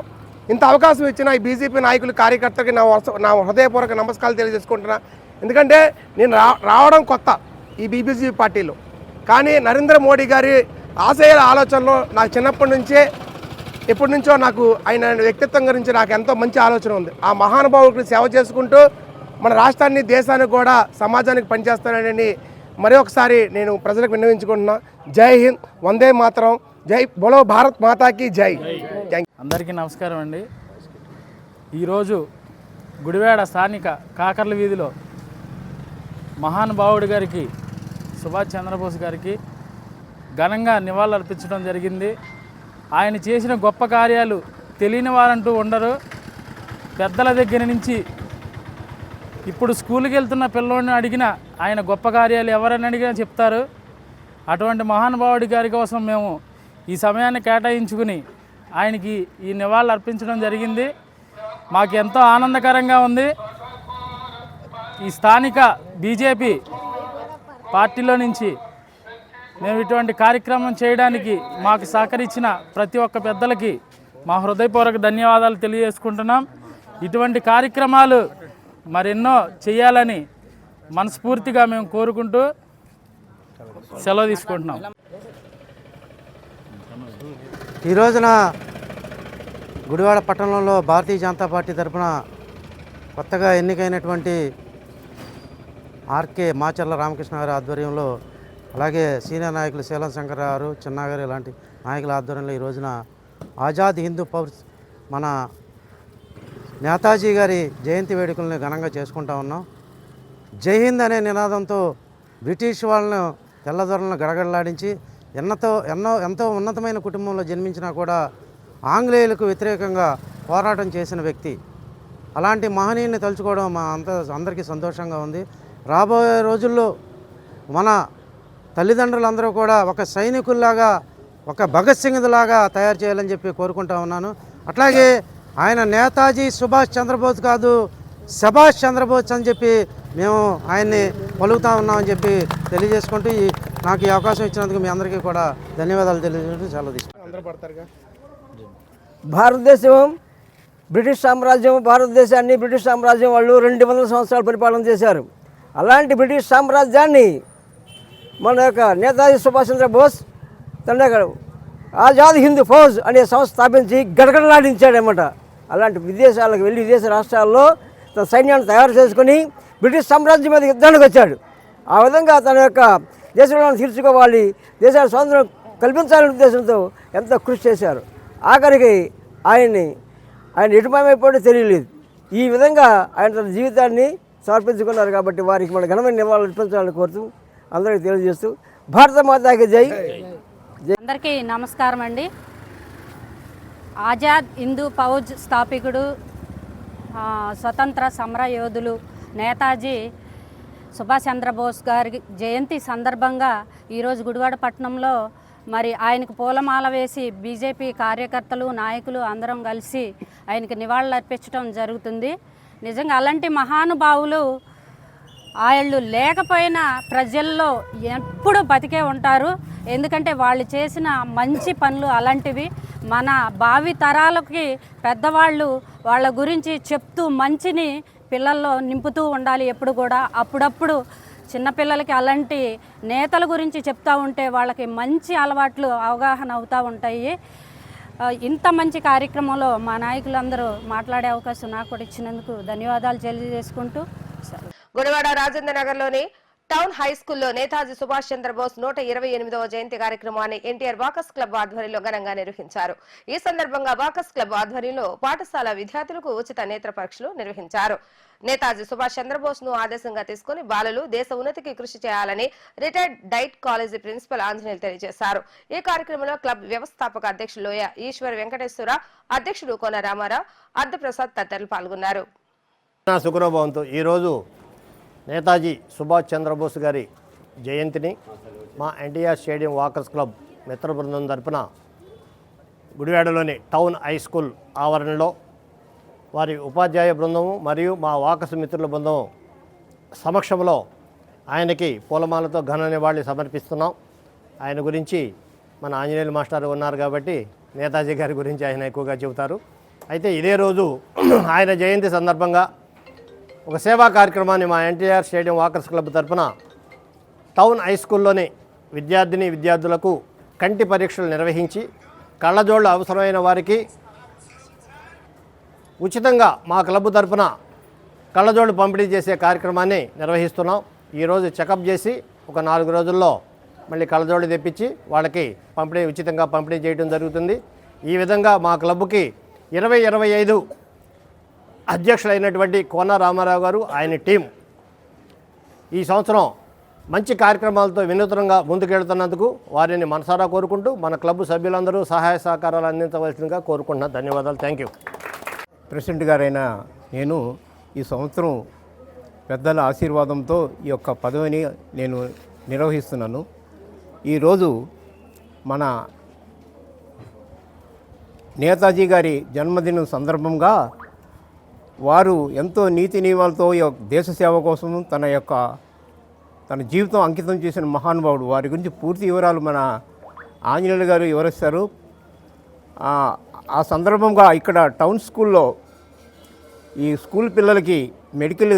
ఇంత అవకాశం ఇచ్చిన ఈ బీజేపీ నాయకులు కార్యకర్తలకి నా హృదయపూర్వక నమస్కారాలు తెలియజేసుకుంటున్నా. ఎందుకంటే నేను రావడం కొత్త ఈ బీజేపీ పార్టీలో, కానీ నరేంద్ర మోడీ గారి ఆశయాల ఆలోచనలో నాకు ఎప్పటి నుంచో నాకు ఆయన వ్యక్తిత్వం గురించి నాకు ఎంతో మంచి ఆలోచన ఉంది. ఆ మహానుభావుడికి సేవ చేసుకుంటూ మన రాష్ట్రాన్ని దేశానికి కూడా సమాజానికి పనిచేస్తానని మరి ఒకసారి నేను ప్రజలకు విన్నవించుకుంటున్నా. జై హింద్, వందే మాతరం, జై బోలో భారత్ మాతాకి జై. అందరికీ నమస్కారం అండి. ఈరోజు గుడివాడ స్థానిక కాకర్ల వీధిలో మహానుభావుడి గారికి సుభాష్ చంద్రబోస్ గారికి ఘనంగా నివాళులు అర్పించడం జరిగింది. ఆయన చేసిన గొప్ప కార్యాలు తెలియని వారంటూ ఉండరు. పెద్దల దగ్గర నుంచి ఇప్పుడు స్కూల్కి వెళ్తున్న పిల్లోడిని అడిగినా ఆయన గొప్ప కార్యాలు ఎవరని అడిగినా చెప్తారు. అటువంటి మహానుభావుడి గారి కోసం మేము ఈ సమయాన్ని కేటాయించుకుని ఆయనకి ఈ నివాళులు అర్పించడం జరిగింది. మాకు ఎంతో ఆనందకరంగా ఉంది. ఈ స్థానిక బీజేపీ పార్టీలో నుంచి మేము ఇటువంటి కార్యక్రమం చేయడానికి మాకు సహకరించిన ప్రతి ఒక్క పెద్దలకి మా హృదయపూర్వక ధన్యవాదాలు తెలియజేసుకుంటున్నాం. ఇటువంటి కార్యక్రమాలు మరెన్నో చేయాలని మనస్ఫూర్తిగా మేము కోరుకుంటూ సెలవు తీసుకుంటున్నాం. ఈ రోజున గుడివాడ పట్టణంలో భారతీయ జనతా పార్టీ తరఫున కొత్తగా ఎన్నికైనటువంటి ఆర్కే మాచర్ల రామకృష్ణ గారి ఆధ్వర్యంలో, అలాగే సీనియర్ నాయకులు శీలం శంకర్ గారు, చిన్నగారు ఇలాంటి నాయకుల ఆధ్వర్యంలో ఈ రోజున ఆజాద్ హిందూ ఫౌజ్ మన నేతాజీ గారి జయంతి వేడుకలను ఘనంగా చేసుకుంటా ఉన్నాం. జై హింద్ అనే నినాదంతో బ్రిటిష్ వాళ్ళను తెల్లదొరలను గడగడలాడించి ఎంతో ఉన్నతమైన కుటుంబంలో జన్మించినా కూడా ఆంగ్లేయులకు వ్యతిరేకంగా పోరాటం చేసిన వ్యక్తి. అలాంటి మహనీయుని తలుచుకోవడం మా అందరికీ సంతోషంగా ఉంది. రాబోయే రోజుల్లో మన తల్లిదండ్రులందరూ కూడా ఒక సైనికుల్లాగా, ఒక భగత్ సింగ్ లాగా తయారు చేయాలని చెప్పి కోరుకుంటా ఉన్నాను. అట్లాగే ఆయన నేతాజీ సుభాష్ చంద్రబోస్ కాదు, సుభాష్ చంద్రబోస్ అని చెప్పి మేము ఆయన్ని పలుకుతా ఉన్నామని చెప్పి తెలియజేసుకుంటూ నాకు ఈ అవకాశం ఇచ్చినందుకు మీ అందరికీ కూడా ధన్యవాదాలు తెలియజేస్తూ సెలవు తీసుకుంటాం. భారతదేశం బ్రిటిష్ సామ్రాజ్యం, భారతదేశాన్ని బ్రిటిష్ సామ్రాజ్యం వాళ్ళు 200 సంవత్సరాలు పరిపాలన చేశారు. అలాంటి బ్రిటిష్ సామ్రాజ్యాన్ని మన యొక్క నేతాజీ సుభాష్ చంద్రబోస్ తన యొక్క ఆజాద్ హింద్ ఫౌజ్ అనే సంస్థ స్థాపించి గడగడలాడించాడనమాట. అలాంటి విదేశాలకు వెళ్ళి విదేశ రాష్ట్రాల్లో తన సైన్యాన్ని తయారు చేసుకుని బ్రిటిష్ సామ్రాజ్యం మీద యుద్ధానికి వచ్చాడు. ఆ విధంగా తన యొక్క దేశంలో తీర్చుకోవాలి, దేశానికి స్వాతంత్రం కల్పించాలనే ఉద్దేశంతో ఎంతో కృషి చేశారు. ఆఖరికి ఆయన ఎటుమయమైపోవడం తెలియలేదు. ఈ విధంగా ఆయన తన జీవితాన్ని సమర్పించుకున్నారు. కాబట్టి వారికి మన ఘనమైన నివాళులు అర్పించాలని కోరుతూ అందరికీ తెలియజేస్తూ భారత మాతాకి జై. అందరికీ నమస్కారం అండి. ఆజాద్ హిందూ ఫౌజ్ స్థాపికుడు, స్వతంత్ర సమర యోధులు నేతాజీ సుభాష్ చంద్రబోస్ గారి జయంతి సందర్భంగా ఈరోజు గుడివాడ పట్టణంలో మరి ఆయనకు పూలమాల వేసి బీజేపీ కార్యకర్తలు, నాయకులు అందరం కలిసి ఆయనకు నివాళులు అర్పించడం జరుగుతుంది. నిజంగా అలాంటి మహానుభావులు వాళ్ళు లేకపోయినా ప్రజల్లో ఎప్పుడు బతికే ఉంటారు. ఎందుకంటే వాళ్ళు చేసిన మంచి పనులు అలాంటివి. మన భావి తరాలకి పెద్దవాళ్ళు వాళ్ళ గురించి చెప్తూ మంచిని పిల్లల్లో నింపుతూ ఉండాలి ఎప్పుడు కూడా. అప్పుడప్పుడు చిన్నపిల్లలకి అలాంటి నేతల గురించి చెప్తూ ఉంటే వాళ్ళకి మంచి అలవాట్లు అవగాహన అవుతూ ఉంటాయి. ఇంత మంచి కార్యక్రమంలో మా నాయకులందరూ మాట్లాడే అవకాశం నాకు కూడా ఇచ్చినందుకు ధన్యవాదాలు తెలియజేసుకుంటూ గుడివాడ రాజేంద్ర నగర్లోని టౌన్ హై స్కూల్లో నేతాజీ సుభాష్ చంద్రబోస్ 128వ జయంతి కార్యక్రమాన్ని ఎన్టీఆర్ వాకర్స్ క్లబ్ ఆధ్వర్యంలో ఘనంగా నిర్వహించారు. ఈ సందర్భంగా వాకర్స్ క్లబ్ ఆధ్వర్యంలో పాఠశాల విద్యార్థులకు ఉచిత నేత్ర పరీక్షలు నిర్వహించారు. నేతాజీ సుభాష్ చంద్రబోస్ ను ఆదేశంగా తీసుకుని బాలలు దేశ ఉన్నతికి కృషి చేయాలని retired DIET college principal Anjaneyulu తెలియజేశారు. ఈ కార్యక్రమంలో క్లబ్ వ్యవస్థాపక అధ్యక్షులు లోయ ఈశ్వర్ వెంకటేశ్వర, అధ్యక్షుడు కోన రామారావు, అర్ధప్రసాద్ తదితరులు పాల్గొన్నారు. ఈరోజు నేతాజీ సుభాష్ చంద్రబోస్ గారి జయంతిని మా ఎన్టీఆర్ స్టేడియం వాకర్స్ క్లబ్ మిత్ర బృందం తరపున గుడివాడలోని టౌన్ హై స్కూల్ ఆవరణలో వారి ఉపాధ్యాయ బృందము మరియు మా వాకర్స్ మిత్రుల బృందం సమక్షంలో ఆయనకి పూలమాలతో ఘన నివాళి సమర్పిస్తున్నాం. ఆయన గురించి మన ఆంజనేయులు మాస్టర్ ఉన్నారు కాబట్టి నేతాజీ గారి గురించి ఆయన ఎక్కువగా చెబుతారు. అయితే ఇదే రోజు ఆయన జయంతి సందర్భంగా ఒక సేవా కార్యక్రమాన్ని మా ఎన్టీఆర్ స్టేడియం వాకర్స్ క్లబ్ తరఫున టౌన్ హై స్కూల్లోని విద్యార్థులకు కంటి పరీక్షలు నిర్వహించి కళ్ళజోళ్ళు అవసరమైన వారికి ఉచితంగా మా క్లబ్ తరఫున కళ్ళజోళ్ళు పంపిణీ చేసే కార్యక్రమాన్ని నిర్వహిస్తున్నాం. ఈరోజు చెకప్ చేసి ఒక 4 రోజుల్లో మళ్ళీ కళ్ళజోళ్ళు తెప్పించి వాళ్ళకి ఉచితంగా పంపిణీ చేయడం జరుగుతుంది. ఈ విధంగా మా క్లబ్కి 2025 అధ్యక్షులైనటువంటి కోన రామారావు గారు, ఆయన టీం ఈ సంవత్సరం మంచి కార్యక్రమాలతో వినూత్నంగా ముందుకెళ్తున్నందుకు వారిని మనసారా కోరుకుంటూ మన క్లబ్ సభ్యులందరూ సహాయ సహకారాలు అందించవలసిందిగా కోరుకుంటున్నా. ధన్యవాదాలు. Thank you. ప్రెసిడెంట్ గారైన నేను ఈ సంవత్సరం పెద్దల ఆశీర్వాదంతో ఈ యొక్క పదవిని నేను నిర్వహిస్తున్నాను. ఈరోజు మన నేతాజీ గారి జన్మదినం సందర్భంగా వారు ఎంతో నీతి నియమాలతో దేశ సేవ కోసం తన జీవితం అంకితం చేసిన మహానుభావుడు. వారి గురించి పూర్తి వివరాలు మన ఆంజనేయులు గారు వివరిస్తారు. ఆ సందర్భంగా ఇక్కడ టౌన్ స్కూల్లో ఈ స్కూల్ పిల్లలకి మెడికల్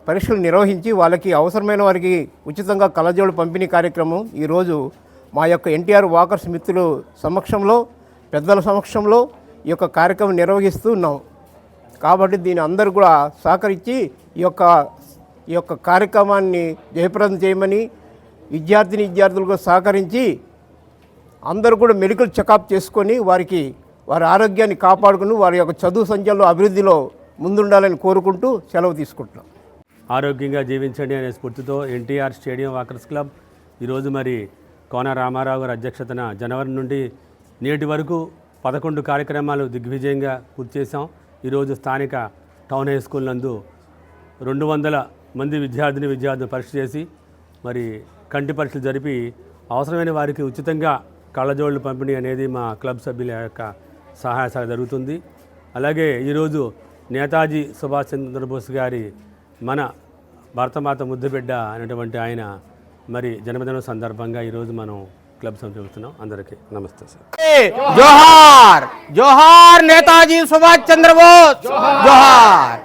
పరీక్షలు నిర్వహించి వాళ్ళకి అవసరమైన వారికి ఉచితంగా కళ్ళజోళ్ళు పంపిణీ కార్యక్రమం ఈరోజు మా యొక్క ఎన్టీఆర్ వాకర్స్ మిత్రులు సమక్షంలో, పెద్దల సమక్షంలో ఈ యొక్క కార్యక్రమం నిర్వహిస్తూ ఉన్నాం. కాబట్టి దీని అందరూ కూడా సహకరించి ఈ యొక్క కార్యక్రమాన్ని జయప్రదం చేయమని విద్యార్థులకు సహకరించి అందరూ కూడా మెడికల్ చెకప్ చేసుకొని వారి ఆరోగ్యాన్ని కాపాడుకుని వారి యొక్క చదువు సంఖ్యలో అభివృద్ధిలో ముందుండాలని కోరుకుంటూ సెలవు తీసుకుంటున్నాం. ఆరోగ్యంగా జీవించండి అనే స్ఫూర్తితో ఎన్టీఆర్ స్టేడియం వాకర్స్ క్లబ్ ఈరోజు మరి కోన రామారావు గారి అధ్యక్షతన జనవరి నుండి నేటి వరకు 11 కార్యక్రమాలు దిగ్విజయంగా పూర్తి చేశాం. ఈరోజు స్థానిక టౌన్ హై స్కూల్ నందు 200 మంది విద్యార్థులు పరీక్ష చేసి మరి కంటి పరీక్షలు జరిపి అవసరమైన వారికి ఉచితంగా కళ్ళజోళ్ళు పంపిణీ అనేది మా క్లబ్ సభ్యుల యొక్క సహాయ జరుగుతుంది. అలాగే ఈరోజు నేతాజీ సుభాష్ చంద్రబోస్ గారి మన భారతమాత ముద్దుబిడ్డ అనేటువంటి ఆయన మరి జన్మదినం సందర్భంగా ఈరోజు మనం క్లబ్ సభ్యులు చెబుతున్నాం. అందరికీ నమస్తే సార్. జోహార్ జోహార్ నేతాజీ సుభాష్ చంద్రబోస్ జోహార్.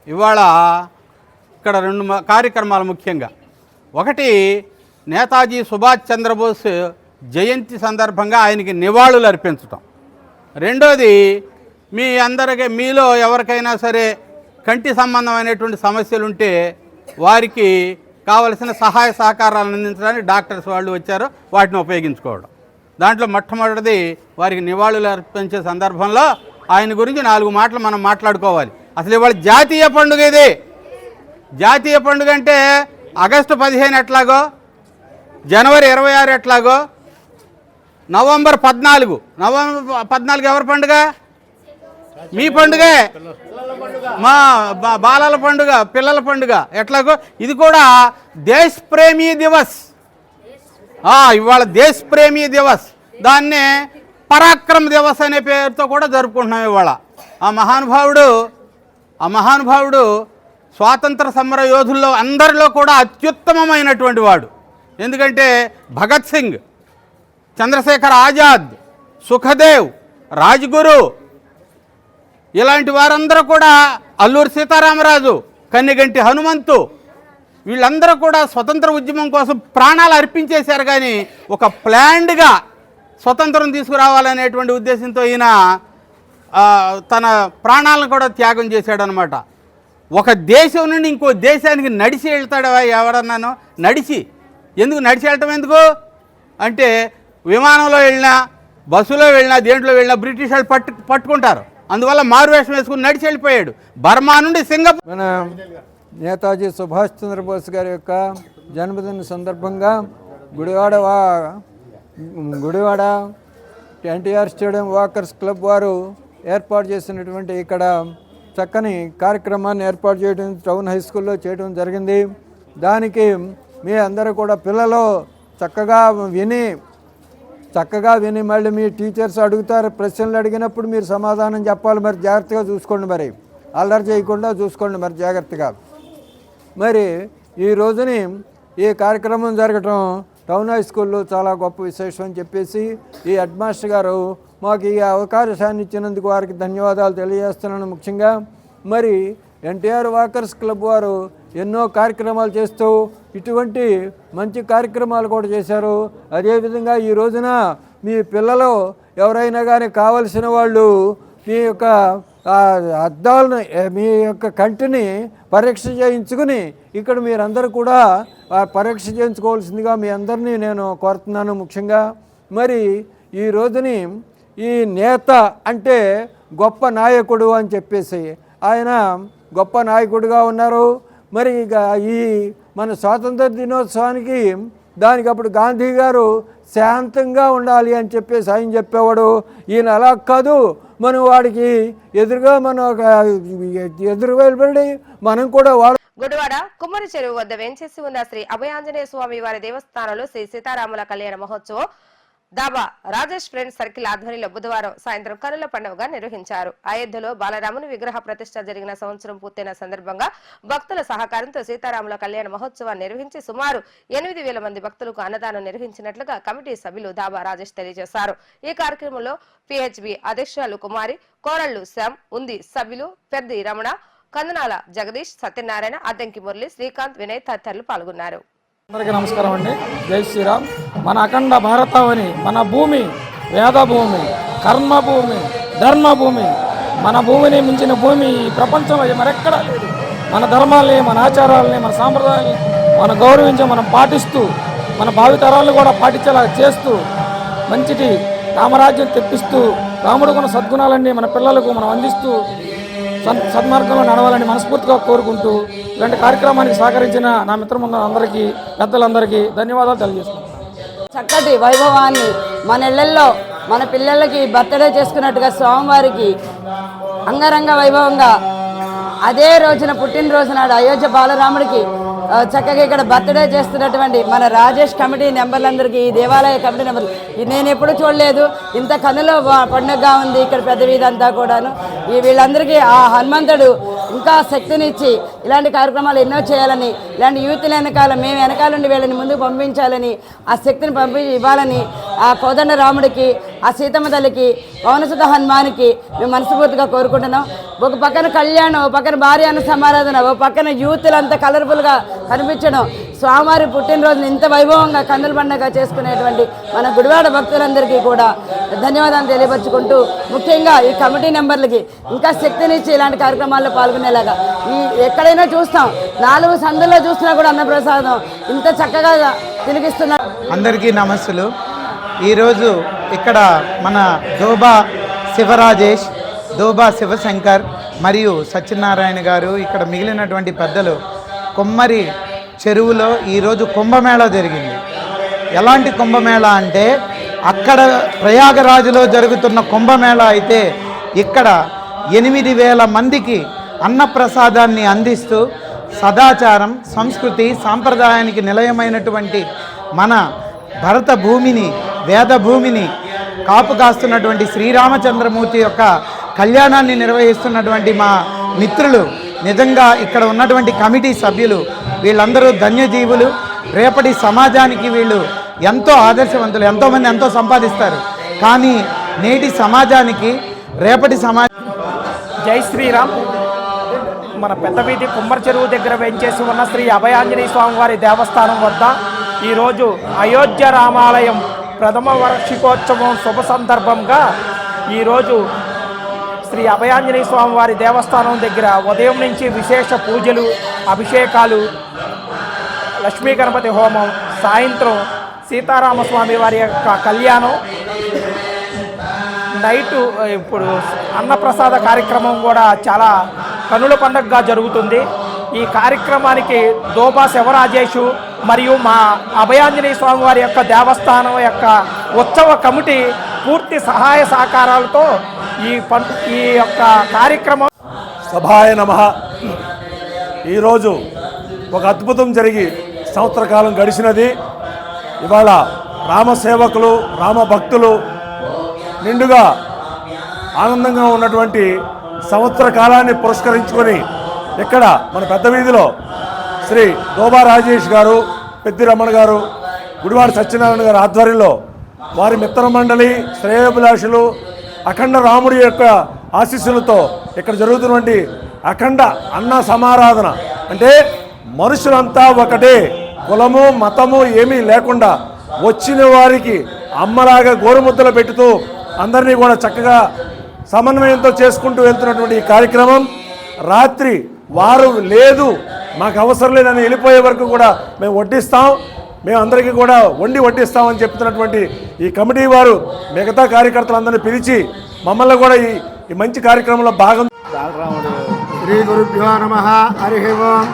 ఇవాళ ఇక్కడ 2 కార్యక్రమాలు ముఖ్యంగా, ఒకటి నేతాజీ సుభాష్ చంద్రబోస్ జయంతి సందర్భంగా ఆయనకి నివాళులు అర్పించటం, రెండోది మీ అందరికీ మీలో ఎవరికైనా సరే కంటి సంబంధమైనటువంటి సమస్యలు ఉంటే వారికి కావలసిన సహాయ సహకారాలను అందించడానికి డాక్టర్స్ వాళ్ళు వచ్చారు, వాటిని ఉపయోగించుకోవడం. దాంట్లో మొట్టమొదటిది వారికి నివాళులు అర్పించే సందర్భంలో ఆయన గురించి 4 మాటలు మనం మాట్లాడుకోవాలి. అసలు ఇవాళ జాతీయ పండుగ ఇది. జాతీయ పండుగ అంటే ఆగస్టు 15 ఎట్లాగో, జనవరి 26 ఎట్లాగో, నవంబర్ 14 ఎవరి పండుగ? మీ పండుగే, మా బాలల పండుగ, పిల్లల పండుగ ఎట్లాగో ఇది కూడా దేశ్ ప్రేమీ దివస్. ఇవాళ దేశ్ ప్రేమీ దివస్, దాన్నే పరాక్రమ్ దివస్ అనే పేరుతో కూడా జరుపుకుంటున్నాం. ఇవాళ ఆ మహానుభావుడు స్వాతంత్ర సమర యోధుల్లో అందరిలో కూడా అత్యుత్తమమైనటువంటి వాడు. ఎందుకంటే భగత్ సింగ్, చంద్రశేఖర్ ఆజాద్, సుఖదేవ్, రాజ్గురు ఇలాంటి వారందరూ కూడా, అల్లూరి సీతారామరాజు, కన్నెగంటి హనుమంతు, వీళ్ళందరూ కూడా స్వతంత్ర ఉద్యమం కోసం ప్రాణాలు అర్పించేశారు. కానీ ఒక ప్లాన్డ్గా స్వతంత్రం తీసుకురావాలనేటువంటి ఉద్దేశంతో ఈయన తన ప్రాణాలను కూడా త్యాగం చేశాడనమాట. ఒక దేశం నుండి ఇంకో దేశానికి నడిచి వెళ్తాడా ఎవరన్నాను? ఎందుకు నడిచి వెళ్ళటం ఎందుకు అంటే, విమానంలో వెళ్ళినా, బస్సులో వెళ్ళినా, దేంట్లో వెళ్ళినా బ్రిటిష్ వాళ్ళు పట్టుకుంటారు. అందువల్ల మారువేషం వేసుకుని నడిచి వెళ్ళిపోయాడు. బర్మా నుండి సింగపూర్. మన నేతాజీ సుభాష్ చంద్రబోస్ గారి యొక్క జన్మదిన సందర్భంగా Gudivada NTR stadium walkers club వారు ఏర్పాటు చేసినటువంటి ఇక్కడ చక్కని కార్యక్రమాన్ని ఏర్పాటు చేయడం టౌన్ హై స్కూల్లో చేయడం జరిగింది. దానికి మీ అందరూ కూడా పిల్లలు చక్కగా విని మళ్ళీ మీ టీచర్స్ అడుగుతారు, ప్రశ్నలు అడిగినప్పుడు మీరు సమాధానం చెప్పాలి. మరి జాగ్రత్తగా చూసుకోండి, మరి అల్లరి చేయకుండా చూసుకోండి మరి జాగ్రత్తగా. మరి ఈ రోజుని ఈ కార్యక్రమం జరగటం టౌన్ హై స్కూల్లో చాలా గొప్ప విశేషం అని చెప్పేసి ఈ హెడ్ మాస్టర్ గారు మాకు ఈ అవకాశాన్ని ఇచ్చినందుకు వారికి ధన్యవాదాలు తెలియజేస్తున్నాను. ముఖ్యంగా మరి ఎన్టీఆర్ వాకర్స్ క్లబ్ వారు ఎన్నో కార్యక్రమాలు చేస్తూ ఇటువంటి మంచి కార్యక్రమాలు కూడా చేశారు. అదేవిధంగా ఈ రోజున మీ పిల్లలు ఎవరైనా కానీ కావలసిన వాళ్ళు మీ యొక్క అద్దాలను, మీ యొక్క కంటిని పరీక్ష చేయించుకుని ఇక్కడ మీరందరూ కూడా పరీక్ష చేయించుకోవాల్సిందిగా మీ అందరినీ నేను కోరుతున్నాను. ముఖ్యంగా మరి ఈ రోజుని ఈ నేత అంటే గొప్ప నాయకుడు అని చెప్పేసి ఆయన గొప్ప నాయకుడిగా ఉన్నారు. మరి ఇక ఈ మన స్వాతంత్ర దినోత్సవానికి దానికి అప్పుడు గాంధీ గారు శాంతంగా ఉండాలి అని చెప్పేసి ఆయన చెప్పేవాడు. ఈయన అలా కాదు, మనం వాడికి ఎదురుగా ఎదురు వెళ్ళబడి మనం కూడా గుడివాడ కుమ్మరి చెరువు వద్ద వెంచేసి ఉన్న శ్రీ అభయాంజనేయ స్వామి వారి దేవస్థానంలో శ్రీ సీతారాముల కళ్యాణ మహోత్సవం దాబా రాజేష్ ఫ్రెండ్స్ సర్కిల్ ఆధ్వర్యంలో బుధవారం సాయంత్రం కనుల పండుగగా నిర్వహించారు. అయోధ్యలో బాలరాముని విగ్రహ ప్రతిష్ఠ జరిగిన సంవత్సరం పూర్తయిన సందర్భంగా భక్తుల సహకారంతో సీతారాముల కళ్యాణ మహోత్సవాన్ని నిర్వహించి సుమారు 8,000 మంది భక్తులకు అన్నదానం నిర్వహించినట్లుగా కమిటీ సభ్యులు దాబా రాజేష్ తెలియజేశారు. ఈ కార్యక్రమంలో పిహెచ్బి అధ్యక్షులు కుమారి, కోరళ్లు శ్యామ్, ఉంది సభ్యులు పెద్ది రమణ, కందనాల జగదీష్, సత్యనారాయణ, అద్దంకి మురళి, శ్రీకాంత్, వినయ్ తదితరులు పాల్గొన్నారు. అందరికీ నమస్కారం అండి. జై శ్రీరామ్. మన అఖండ భారతావని, మన భూమి వేద భూమి, కర్మభూమి, ధర్మభూమి, మన భూమిని మించిన భూమి ఈ ప్రపంచంలో మరెక్కడా లేదు. మన ధర్మాల్ని, మన ఆచారాలని, మన సాంప్రదాయాన్ని మనం గౌరవించి మనం పాటిస్తూ మన భావితరాలను కూడా పాటించేలా చేస్తూ మంచిటి రామరాజ్యం తెప్పిస్తూ రాముడుకున్న సద్గుణాలన్నీ మన పిల్లలకు మనం అందిస్తూ సన్మార్గంలో నడవాలని మనస్ఫూర్తిగా కోరుకుంటూ ఇలాంటి కార్యక్రమానికి సహకరించిన నా మిత్రులందరికీ, పెద్దలందరికీ ధన్యవాదాలు తెలియజేస్తున్నాను. చక్కటి వైభవాన్ని మన ఇళ్లలో మన పిల్లలకి బర్త్డే చేసుకున్నట్టుగా స్వామివారికి అంగరంగ వైభవంగా అదే రోజున పుట్టినరోజు నాడు అయోధ్య బాలరాముడికి చక్కగా ఇక్కడ బర్త్డే చేస్తున్నటువంటి మన రాజేష్ కమిటీ మెంబర్లందరికీ, ఈ దేవాలయ కమిటీ మెంబర్లు, నేను ఎప్పుడూ చూడలేదు ఇంత కన్నులో పండుగగా ఉంది ఇక్కడ పెద్ద వీధంతా కూడాను. వీళ్ళందరికీ ఆ హనుమంతుడు ఇంకా శక్తినిచ్చి ఇలాంటి కార్యక్రమాలు ఎన్నో చేయాలని, ఇలాంటి యూత్ల వెనకాల మేము వెనకాలండి వీళ్ళని ముందుకు పంపించాలని, ఆ శక్తిని ఇవ్వాలని ఆ కోదండ రాముడికి, ఆ సీతమ్మ తల్లికి, పవనసుత హనుమానికి మేము మనస్ఫూర్తిగా కోరుకుంటున్నాం. ఒక పక్కన కళ్యాణం, ఒక పక్కన భార్య అన్న సమారాధన, ఒక పక్కన యూత్లంతా కలర్ఫుల్గా కనిపించడం, స్వామివారి పుట్టినరోజుని ఇంత వైభవంగా కన్నుల పండుగ చేసుకునేటువంటి మన గుడివాడ భక్తులందరికీ కూడా ధన్యవాదాలు తెలియపరుచుకుంటూ, ముఖ్యంగా ఈ కమిటీ మెంబర్లకి ఇంకా శక్తినిచ్చి ఇలాంటి కార్యక్రమాల్లో పాల్గొనేలాగా, ఎక్కడైనా చూస్తాం 4 సందుల్లో చూసినా కూడా అన్నప్రసాదం ఇంత చక్కగా తిరిగిస్తున్నారు. అందరికీ నమస్సులు. ఈరోజు ఇక్కడ మన దోబా శివరాజేష్, దోబా శివశంకర్ మరియు సత్యనారాయణ గారు, ఇక్కడ మిగిలినటువంటి పెద్దలు కొమ్మరి చెరువులో ఈరోజు కుంభమేళా జరిగింది. ఎలాంటి కుంభమేళా అంటే అక్కడ ప్రయాగరాజులో జరుగుతున్న కుంభమేళా అయితే ఇక్కడ 8,000 మందికి అన్నప్రసాదాన్ని అందిస్తూ సదాచారం, సంస్కృతి, సాంప్రదాయానికి నిలయమైనటువంటి మన భరత భూమిని, వేద భూమిని కాపు కాస్తున్నటువంటి శ్రీరామచంద్రమూర్తి యొక్క కళ్యాణాన్ని నిర్వహిస్తున్నటువంటి మా మిత్రులు, నిజంగా ఇక్కడ ఉన్నటువంటి కమిటీ సభ్యులు వీళ్ళందరూ ధన్యజీవులు. రేపటి సమాజానికి వీళ్ళు ఎంతో ఆదర్శవంతులు. ఎంతోమంది ఎంతో సంపాదిస్తారు, కానీ నేటి సమాజానికి రేపటి జై శ్రీరామ్. మన పెద్దవీధి కుమ్మరి చెరువు దగ్గర వెంచేసి ఉన్న శ్రీ అభయాంజనేయ స్వామివారి దేవస్థానం వద్ద ఈరోజు అయోధ్య రామాలయం ప్రథమ వార్షికోత్సవం శుభ సందర్భంగా ఈరోజు శ్రీ అభయాంజనేయ స్వామివారి దేవస్థానం దగ్గర ఉదయం నుంచి విశేష పూజలు, అభిషేకాలు, లక్ష్మీ గణపతి హోమం, సాయంత్రం సీతారామస్వామి వారి యొక్క కళ్యాణం, నైటు ఇప్పుడు అన్నప్రసాద కార్యక్రమం కూడా చాలా కనుల పండుగగా జరుగుతుంది. ఈ కార్యక్రమానికి దోబా శివరాజేషు మరియు మా అభయాంజనేయ స్వామి వారి యొక్క దేవస్థానం యొక్క ఉత్సవ కమిటీ పూర్తి సహాయ సహకారాలతో ఈ యొక్క కార్యక్రమం. సభాయ నమః. ఈరోజు ఒక అద్భుతం జరిగి సంవత్సర కాలం గడిచినది. ఇవాళ రామసేవకులు, రామ భక్తులు నిండుగా ఆనందంగా ఉన్నటువంటి సంవత్సర కాలాన్ని పురస్కరించుకొని ఇక్కడ మన పెద్ద వీధిలో శ్రీ దోబా రాజేష్ గారు, పెద్ది రమణ గారు, గుడివాడ సత్యనారాయణ గారు ఆధ్వర్యంలో వారి మిత్ర మండలి, శ్రేయోభిలాషులు, అఖండ రాముడి యొక్క ఆశీస్సులతో ఇక్కడ జరుగుతున్నటువంటి అఖండ అన్న సమారాధన అంటే మనుషులంతా ఒకటే, కులము మతము ఏమీ లేకుండా వచ్చిన వారికి అమ్మలాగా గోరుముద్దలు పెట్టుతూ అందరినీ కూడా చక్కగా సమన్వయంతో చేసుకుంటూ వెళ్తున్నటువంటి ఈ కార్యక్రమం రాత్రి వారు లేదు మాకు అవసరం లేదని వెళ్ళిపోయే వరకు కూడా మేము వడ్డిస్తాం, మేము అందరికీ కూడా వడ్డిస్తామని చెప్తున్నటువంటి ఈ కమిటీ వారు మిగతా కార్యకర్తలందరినీ పిలిచి మమ్మల్ని కూడా ఈ మంచి కార్యక్రమంలో భాగం. శ్రీ గురుభ్యో నమః. హరి ఓం.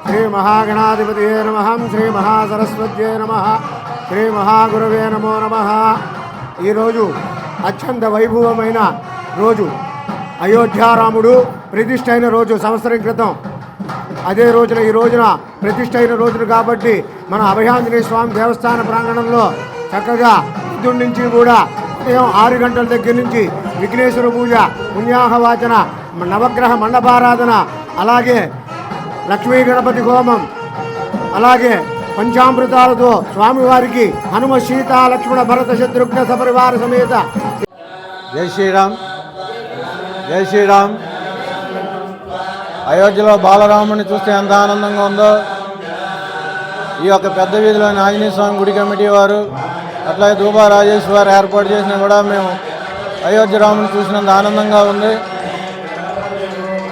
శ్రీ మహాగణాధిపతి నమః. శ్రీ మహాసరస్వత్యే నమః. శ్రీ మహాగురవే నమో నమః. ఈరోజు అత్యంత వైభవమైన రోజు, అయోధ్యారాముడు ప్రతిష్ఠ అయిన రోజు. సంవత్సరం క్రితం అదే రోజున ఈ రోజున ప్రతిష్ఠ అయిన రోజున కాబట్టి మన అభయాంజనేయ స్వామి దేవస్థాన ప్రాంగణంలో చక్కగా పొద్దున్న నుంచి కూడా ఉదయం 6 గంటల దగ్గర నుంచి విఘ్నేశ్వర పూజ, పుణ్యాహవాచన, నవగ్రహ మండపారాధన, అలాగే లక్ష్మీ గణపతి హోమం, అలాగే పంచామృతాలతో స్వామివారికి హనుమ, సీత, లక్ష్మణ, భరత, శత్రుఘ్న సపరివార సమేత. జై శ్రీరామ్. జై శ్రీరామ్. అయోధ్యలో బాలరాముని చూస్తే ఎంత ఆనందంగా ఉందో ఈ యొక్క పెద్ద వీధిలోని ఆంజనేయ స్వామి గుడి కమిటీ వారు, అట్లాగే దూబా రాజేష్ వారు ఏర్పాటు చేసినా కూడా మేము అయోధ్య రాముని చూసినంత ఆనందంగా ఉంది.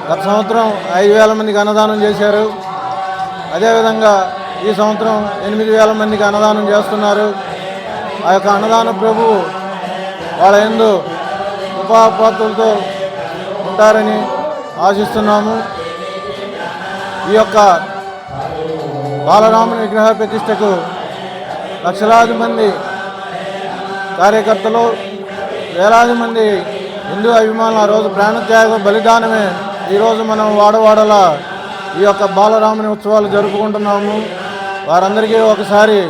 గత సంవత్సరం 5,000 మందికి అన్నదానం చేశారు. అదేవిధంగా ఈ సంవత్సరం 8,000 మందికి అన్నదానం చేస్తున్నారు. ఆ యొక్క అన్నదాన ప్రభువు వాళ్ళ యందు కృపాపాత్రులతో ఉంటారని ఆశిస్తున్నాము. ఈ యొక్క బాలరాముని విగ్రహ ప్రతిష్టకు లక్షలాది మంది కార్యకర్తలు, వేలాది మంది హిందూ అభిమానులు ఆ రోజు ప్రాణత్యాగం బలిదానమే ఈరోజు మనం వాడవాడల ఈ యొక్క బాలరాముని ఉత్సవాలు జరుపుకుంటున్నాము. వారందరికీ ఒకసారి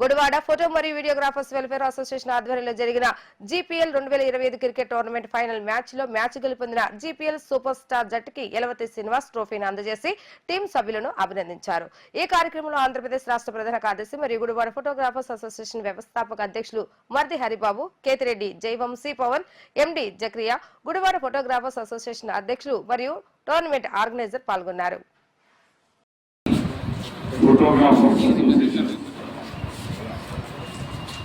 గుడివాడ ఫోటో మరియు వీడియోగ్రాఫర్స్ వెల్ఫేర్ అసోసియేషన్ ఆధ్వర్యంలో జరిగిన జీపీఎల్ 2025 క్రికెట్ టోర్నమెంట్ ఫైనల్ మ్యాచ్లో మ్యాచ్ గెలుపొందిన జీపీఎల్ సూపర్ స్టార్ జట్టుకి యలవతి శ్రీనివాస్ ట్రోఫీని అందజేసి టీం సభ్యులను అభినందించారు. ఈ కార్యక్రమంలో ఆంధ్రప్రదేశ్ రాష్ట్ర ప్రధాన కార్యదర్శి మరియు గుడివాడ ఫోటోగ్రాఫర్స్ అసోసియేషన్ వ్యవస్థాపక అధ్యక్షులు మర్ది హరిబాబు, కేతిరెడ్డి జైవంశీ పవన్, ఎండి జక్రియా, గుడివాడ ఫోటోగ్రాఫర్స్ అసోసియేషన్ అధ్యక్షులు మరియు టోర్నమెంట్ ఆర్గనైజర్ పాల్గొన్నారు.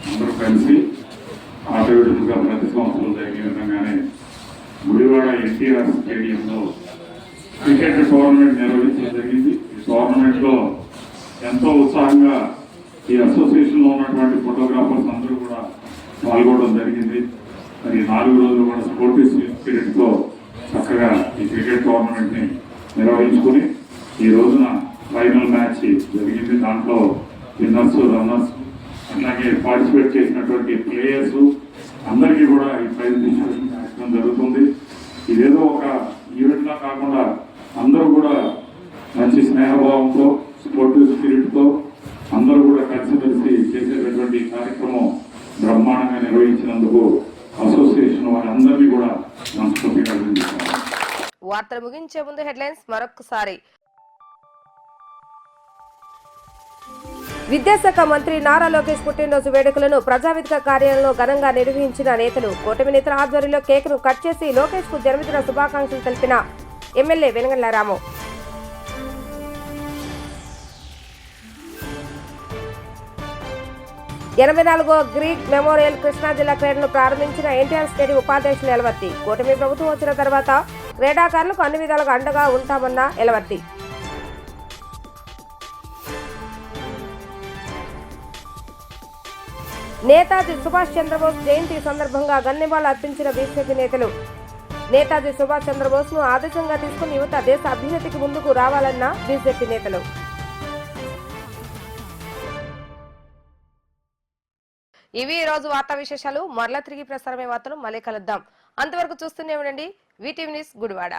అందరూ కలిసి ఆటవిడుపుగా ప్రతి సంవత్సరం జరిగే విధంగానే గుడివాడ ఎన్టీఆర్ స్టేడియంలో క్రికెట్ టోర్నమెంట్ నిర్వహించడం జరిగింది. ఈ టోర్నమెంట్లో ఎంతో ఉత్సాహంగా ఈ అసోసియేషన్లో ఉన్నటువంటి ఫోటోగ్రాఫర్స్ అందరూ కూడా పాల్గొనడం జరిగింది. మరి 4 రోజులు కూడా స్పోర్టివ్ స్పిరిట్తో చక్కగా ఈ క్రికెట్ టోర్నమెంట్ని నిర్వహించుకుని ఈ రోజున ఫైనల్ మ్యాచ్ జరిగింది. దాంట్లో విన్నర్స్, రన్నర్స్, అలాగే పార్టిసిపేట్ చేసినటువంటి ప్లేయర్స్ అందరికీ కూడా ఈ ప్రైజ్ డిస్ట్రిబ్యూషన్ కార్యక్రమం జరుగుతుంది. ఇదేదో ఒక ఈవెంట్లా కాకుండా అందరూ కూడా మంచి స్నేహభావంతో, స్పోర్టివ్ స్పిరిట్తో అందరూ కూడా కలిసిమెలిసి చేసేటటువంటి కార్యక్రమం బ్రహ్మాండంగా నిర్వహించినందుకు అసోసియేషన్ వారందరినీ కూడా మనస్ఫూర్తిగా అభినందిస్తున్నాను. వార్తలు ముగించే ముందు హెడ్లైన్స్ మరొకసారి. విద్యాశాఖ మంత్రి నారా లోకేష్ పుట్టినరోజు వేడుకలను ప్రజావేదిక కార్యాలయంలో ఘనంగా నిర్వహించిన నేతలు. కూటమి నేతల ఆధ్వర్యంలో కేకును కట్ చేసి లోకేష్ కు జన్మదిన శుభాకాంక్షలు తెలిపిన ఎమ్మెల్యే వెనగండ్ల రాము. గ్రీక్ మెమోరియల్ కృష్ణా జిల్లా క్రీడలను ప్రారంభించిన ఎన్టీఆర్ స్టేడియం ఉపాధ్యక్షులు యలవర్తి. కూటమి ప్రభుత్వం వచ్చిన తర్వాత క్రీడాకారులకు అన్ని విధాలుగా అండగా ఉంటామన్న యలవర్తి. నేతాజీ సుభాష్ చంద్రబోస్ జయంతి సందర్భంగా గన్నెవాళ్లు అర్పించిన బీజేపీ నేతలు. నేతాజీ సుభాష్ చంద్రబోస్ ను ఆదర్శంగా తీసుకుని యువత దేశ అభ్యున్నతికి ముందుకు రావాలన్న బీజేపీ నేతలు. ఇవి ఈ రోజు వార్తా విశేషాలు. మరలా తిరిగి ప్రసారమే వార్తలు మళ్ళీ కలుద్దాం. అంతవరకు చూస్తూనే ఉండండి వీటీవీ న్యూస్ గుడివాడ.